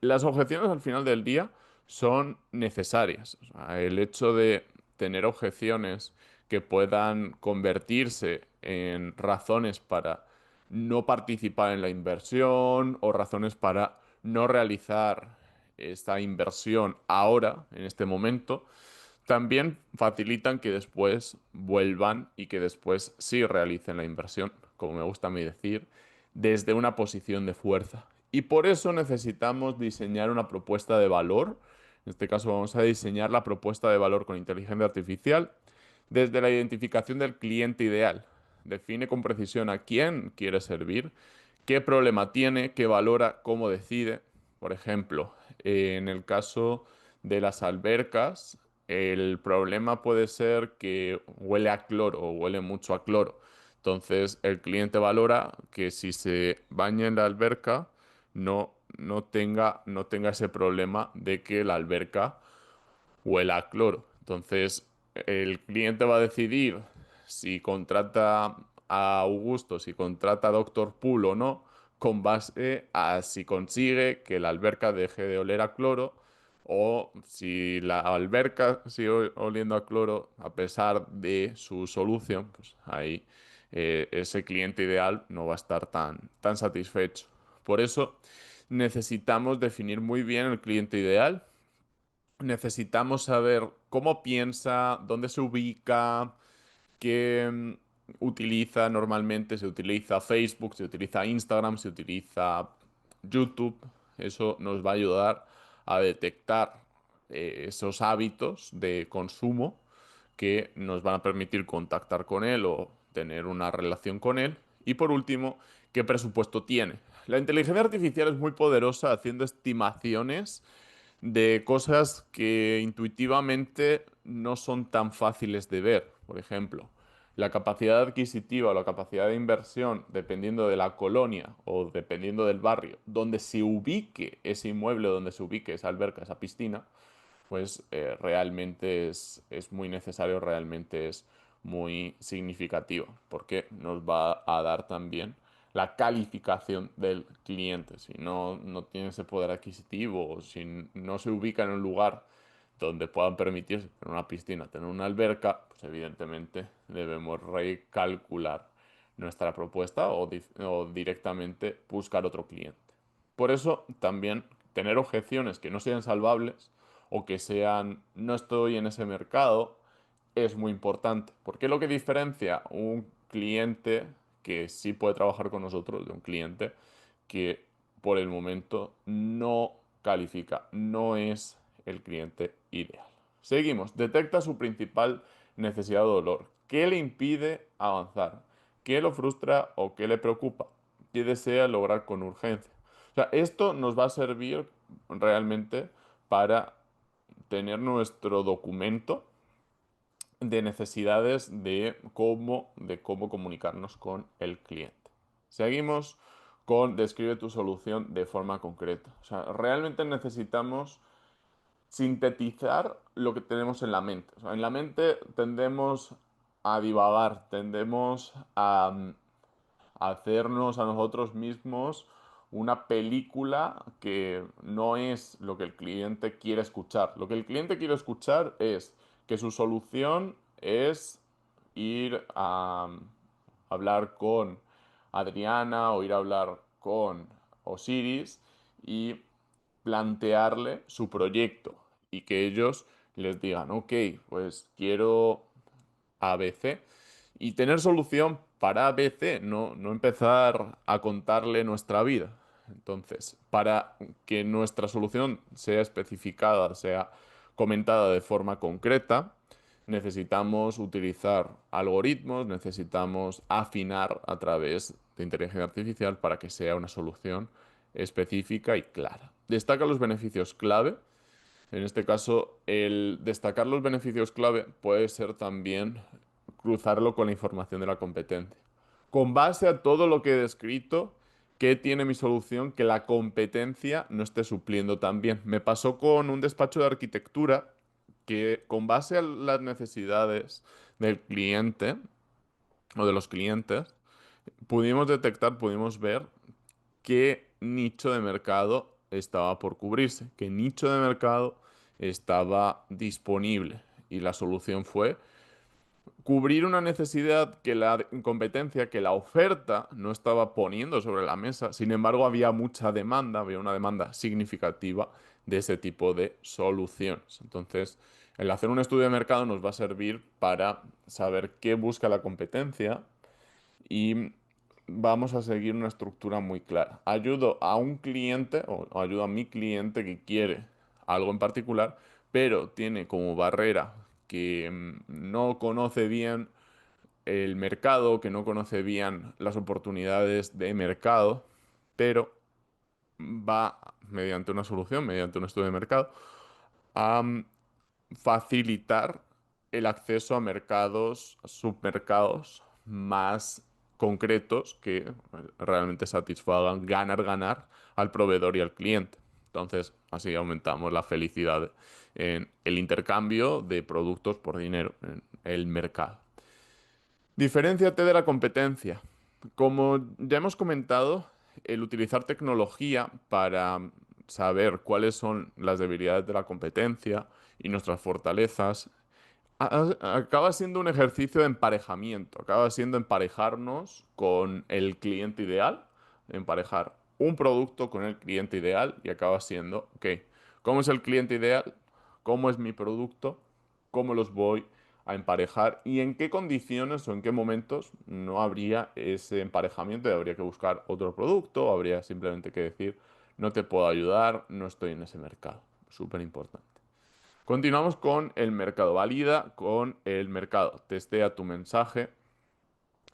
Las objeciones al final del día son necesarias. O sea, el hecho de tener objeciones que puedan convertirse en razones para no participar en la inversión o razones para no realizar esta inversión ahora, en este momento, también facilitan que después vuelvan y que después sí realicen la inversión, como me gusta a mí decir, desde una posición de fuerza. Y por eso necesitamos diseñar una propuesta de valor. En este caso vamos a diseñar la propuesta de valor con inteligencia artificial desde la identificación del cliente ideal. Define con precisión a quién quiere servir, qué problema tiene, qué valora, cómo decide. Por ejemplo, en el caso de las albercas, el problema puede ser que huele a cloro o huele mucho a cloro. Entonces, el cliente valora que si se baña en la alberca no tenga ese problema de que la alberca huela a cloro. Entonces, el cliente va a decidir si contrata a Augusto, si contrata a Doctor Pool o no, con base a si consigue que la alberca deje de oler a cloro o si la alberca sigue oliendo a cloro a pesar de su solución, pues ahí ese cliente ideal no va a estar tan satisfecho. Por eso necesitamos definir muy bien el cliente ideal. Necesitamos saber cómo piensa, dónde se ubica, qué utiliza normalmente. Se utiliza Facebook, se utiliza Instagram, se utiliza YouTube. Eso nos va a ayudar a detectar esos hábitos de consumo que nos van a permitir contactar con él o tener una relación con él. Y por último, ¿qué presupuesto tiene? La inteligencia artificial es muy poderosa haciendo estimaciones de cosas que intuitivamente no son tan fáciles de ver. Por ejemplo, la capacidad adquisitiva o la capacidad de inversión, dependiendo de la colonia o dependiendo del barrio, donde se ubique ese inmueble, donde se ubique esa alberca, esa piscina, pues realmente es muy necesario, realmente es muy significativo, porque nos va a dar también la calificación del cliente. Si no tiene ese poder adquisitivo o si no se ubica en un lugar donde puedan permitirse tener una piscina, tener una alberca, pues evidentemente debemos recalcular nuestra propuesta o directamente buscar otro cliente. Por eso también tener objeciones que no sean salvables o que sean no estoy en ese mercado es muy importante. Porque lo que diferencia un cliente que sí puede trabajar con nosotros de un cliente que por el momento no califica, no es el cliente ideal. Seguimos. Detecta su principal necesidad o dolor. qué le impide avanzar, qué lo frustra o qué le preocupa, qué desea lograr con urgencia. O sea, esto nos va a servir realmente para tener nuestro documento de necesidades de cómo comunicarnos con el cliente. Seguimos con describe tu solución de forma concreta. O sea, realmente necesitamos sintetizar lo que tenemos en la mente. O sea, en la mente tendemos a divagar, tendemos a hacernos a nosotros mismos una película que no es lo que el cliente quiere escuchar. Lo que el cliente quiere escuchar es que su solución es ir a hablar con Adriana o ir a hablar con Osiris y plantearle su proyecto y que ellos les digan, ok, pues quiero ABC y tener solución para ABC, no empezar a contarle nuestra vida. Entonces, para que nuestra solución sea especificada, sea comentada de forma concreta, necesitamos utilizar algoritmos, necesitamos afinar a través de inteligencia artificial para que sea una solución específica y clara. Destaca los beneficios clave. En este caso, el destacar los beneficios clave puede ser también cruzarlo con la información de la competencia. Con base a todo lo que he descrito, ¿qué tiene mi solución que la competencia no esté supliendo también? Me pasó con un despacho de arquitectura que con base a las necesidades del cliente o de los clientes, pudimos detectar, pudimos ver qué nicho de mercado estaba por cubrirse, qué nicho de mercado estaba disponible. Y la solución fue cubrir una necesidad que la competencia, que la oferta no estaba poniendo sobre la mesa. Sin embargo, había mucha demanda, había una demanda significativa de ese tipo de soluciones. Entonces, el hacer un estudio de mercado nos va a servir para saber qué busca la competencia y vamos a seguir una estructura muy clara. Ayudo a un cliente o ayudo a mi cliente que quiere algo en particular, pero tiene como barrera que no conoce bien el mercado, que no conoce bien las oportunidades de mercado, pero va mediante una solución, mediante un estudio de mercado, a facilitar el acceso a mercados, submercados más concretos que realmente satisfagan ganar al proveedor y al cliente. Entonces, así aumentamos la felicidad en el intercambio de productos por dinero en el mercado. Diferénciate de la competencia. Como ya hemos comentado, el utilizar tecnología para saber cuáles son las debilidades de la competencia y nuestras fortalezas acaba siendo un ejercicio de emparejamiento, acaba siendo emparejarnos con el cliente ideal, emparejar un producto con el cliente ideal y acaba siendo, ok, ¿cómo es el cliente ideal? ¿Cómo es mi producto? ¿Cómo los voy a emparejar? ¿Y en qué condiciones o en qué momentos no habría ese emparejamiento y habría que buscar otro producto? O habría simplemente que decir, no te puedo ayudar, no estoy en ese mercado. Súper importante. Continuamos con el mercado. Valida con el mercado. Testea tu mensaje.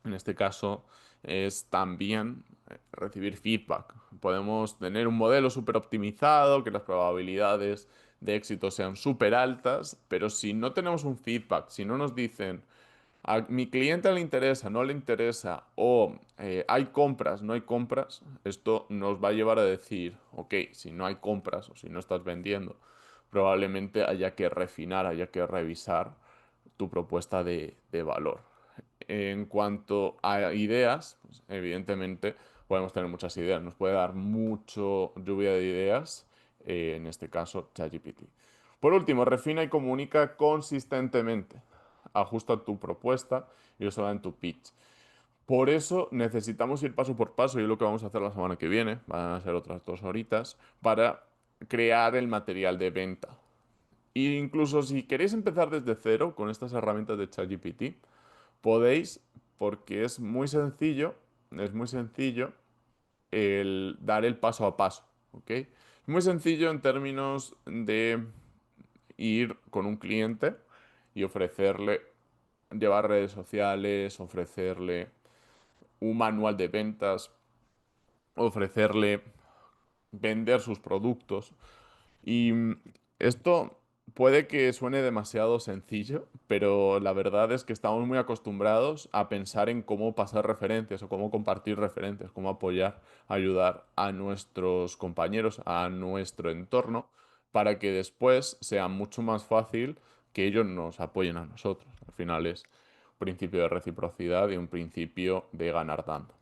En este caso es también recibir feedback. Podemos tener un modelo súper optimizado, que las probabilidades de éxito sean súper altas, pero si no tenemos un feedback, si no nos dicen a mi cliente le interesa, no le interesa, o hay compras, no hay compras, esto nos va a llevar a decir, ok, si no hay compras o si no estás vendiendo, probablemente haya que refinar, haya que revisar tu propuesta de valor. En cuanto a ideas, pues, evidentemente podemos tener muchas ideas, nos puede dar mucho lluvia de ideas, en este caso ChatGPT. Por último, refina y comunica consistentemente. Ajusta tu propuesta y eso va en tu pitch. Por eso necesitamos ir paso por paso y es lo que vamos a hacer la semana que viene, van a ser otras 2 horitas, para crear el material de venta. E incluso si queréis empezar desde cero con estas herramientas de ChatGPT, podéis, porque es muy sencillo el dar el paso a paso, ¿ok? Muy sencillo en términos de ir con un cliente y ofrecerle llevar redes sociales, ofrecerle un manual de ventas, ofrecerle vender sus productos. Y esto puede que suene demasiado sencillo, pero la verdad es que estamos muy acostumbrados a pensar en cómo pasar referencias o cómo compartir referencias, cómo apoyar, ayudar a nuestros compañeros, a nuestro entorno, para que después sea mucho más fácil que ellos nos apoyen a nosotros. Al final es un principio de reciprocidad y un principio de ganar dando.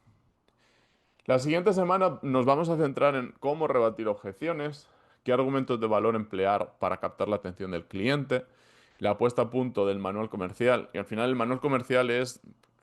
La siguiente semana nos vamos a centrar en cómo rebatir objeciones, qué argumentos de valor emplear para captar la atención del cliente, la puesta a punto del manual comercial. Y al final el manual comercial es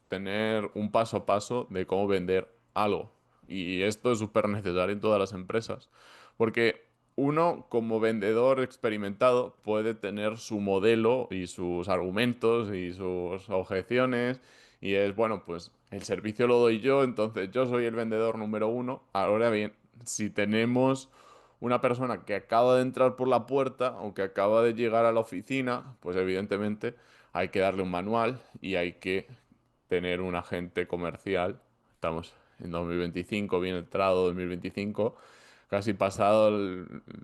tener un paso a paso de cómo vender algo. Y esto es súper necesario en todas las empresas, porque uno como vendedor experimentado puede tener su modelo y sus argumentos y sus objeciones y es, bueno, pues el servicio lo doy yo, entonces yo soy el vendedor número uno. Ahora bien, si tenemos una persona que acaba de entrar por la puerta o que acaba de llegar a la oficina, pues evidentemente hay que darle un manual y hay que tener un agente comercial. Estamos en 2025, bien entrado 2025, casi pasado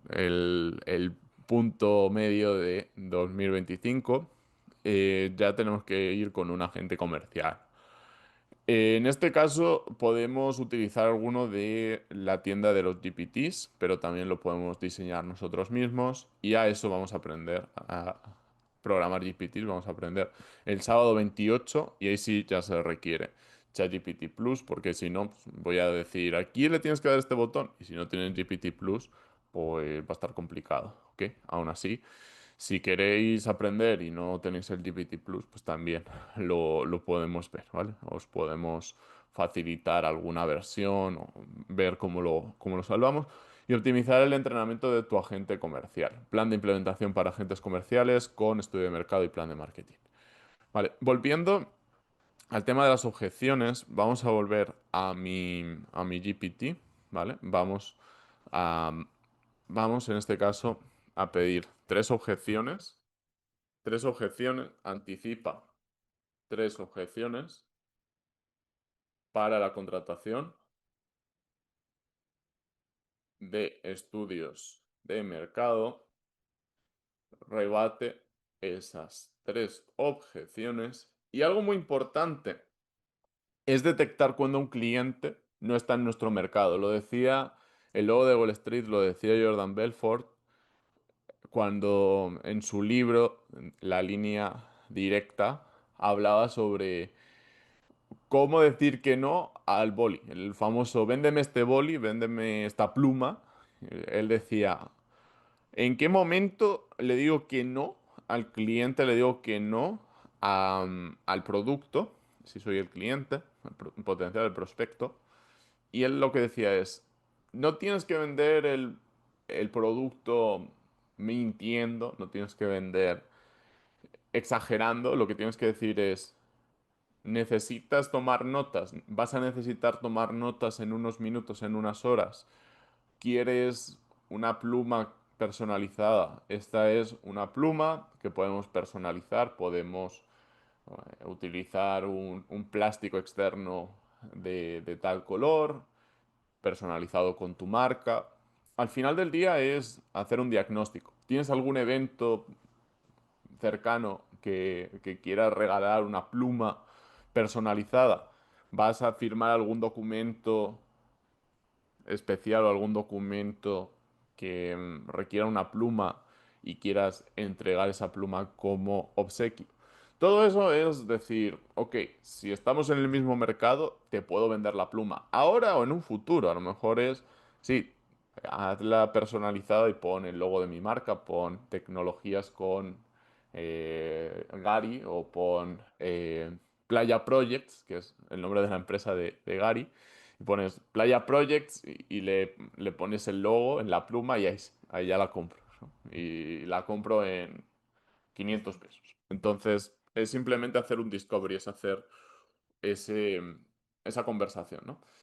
el punto medio de 2025. Ya tenemos que ir con un agente comercial. En este caso podemos utilizar alguno de la tienda de los GPTs, pero también lo podemos diseñar nosotros mismos y a eso vamos a aprender a programar GPTs, vamos a aprender el sábado 28 y ahí sí ya se requiere ChatGPT Plus, porque si no pues, voy a decir, aquí le tienes que dar este botón y si no tienen GPT Plus, pues va a estar complicado, ¿ok? Aún así. Si queréis aprender y no tenéis el GPT Plus, pues también lo podemos ver, ¿vale? Os podemos facilitar alguna versión o ver cómo lo salvamos y optimizar el entrenamiento de tu agente comercial. Plan de implementación para agentes comerciales con estudio de mercado y plan de marketing. Vale, volviendo al tema de las objeciones, vamos a volver a mi GPT, ¿vale? A, vamos en este caso a pedir tres objeciones, anticipa tres objeciones para la contratación de estudios de mercado, rebate esas tres objeciones y algo muy importante es detectar cuando un cliente no está en nuestro mercado. Lo decía el logo de Wall Street, lo decía Jordan Belfort cuando en su libro, La línea directa, hablaba sobre cómo decir que no al boli. El famoso, véndeme este boli, véndeme esta pluma. Él decía, ¿en qué momento le digo que no al cliente, le digo que no al producto, si soy el cliente, el potencial, el prospecto? Y él lo que decía es, no tienes que vender el producto mintiendo, no tienes que vender exagerando, lo que tienes que decir es, necesitas tomar notas, vas a necesitar tomar notas en unos minutos, en unas horas. ¿Quieres una pluma personalizada? Esta es una pluma que podemos personalizar, podemos utilizar un plástico externo de tal color, personalizado con tu marca. Al final del día es hacer un diagnóstico. ¿Tienes algún evento cercano que quieras regalar una pluma personalizada? ¿Vas a firmar algún documento especial o algún documento que requiera una pluma y quieras entregar esa pluma como obsequio? Todo eso es decir, ok, si estamos en el mismo mercado, te puedo vender la pluma ahora o en un futuro. A lo mejor es, sí, hazla personalizada y pon el logo de mi marca, pon tecnologías con Gary o pon Playa Projects, que es el nombre de la empresa de Gary, y pones Playa Projects y le pones el logo en la pluma y ahí ya la compro, ¿no? Y la compro en 500 pesos. Entonces, es simplemente hacer un discovery, es hacer ese, esa conversación, ¿no?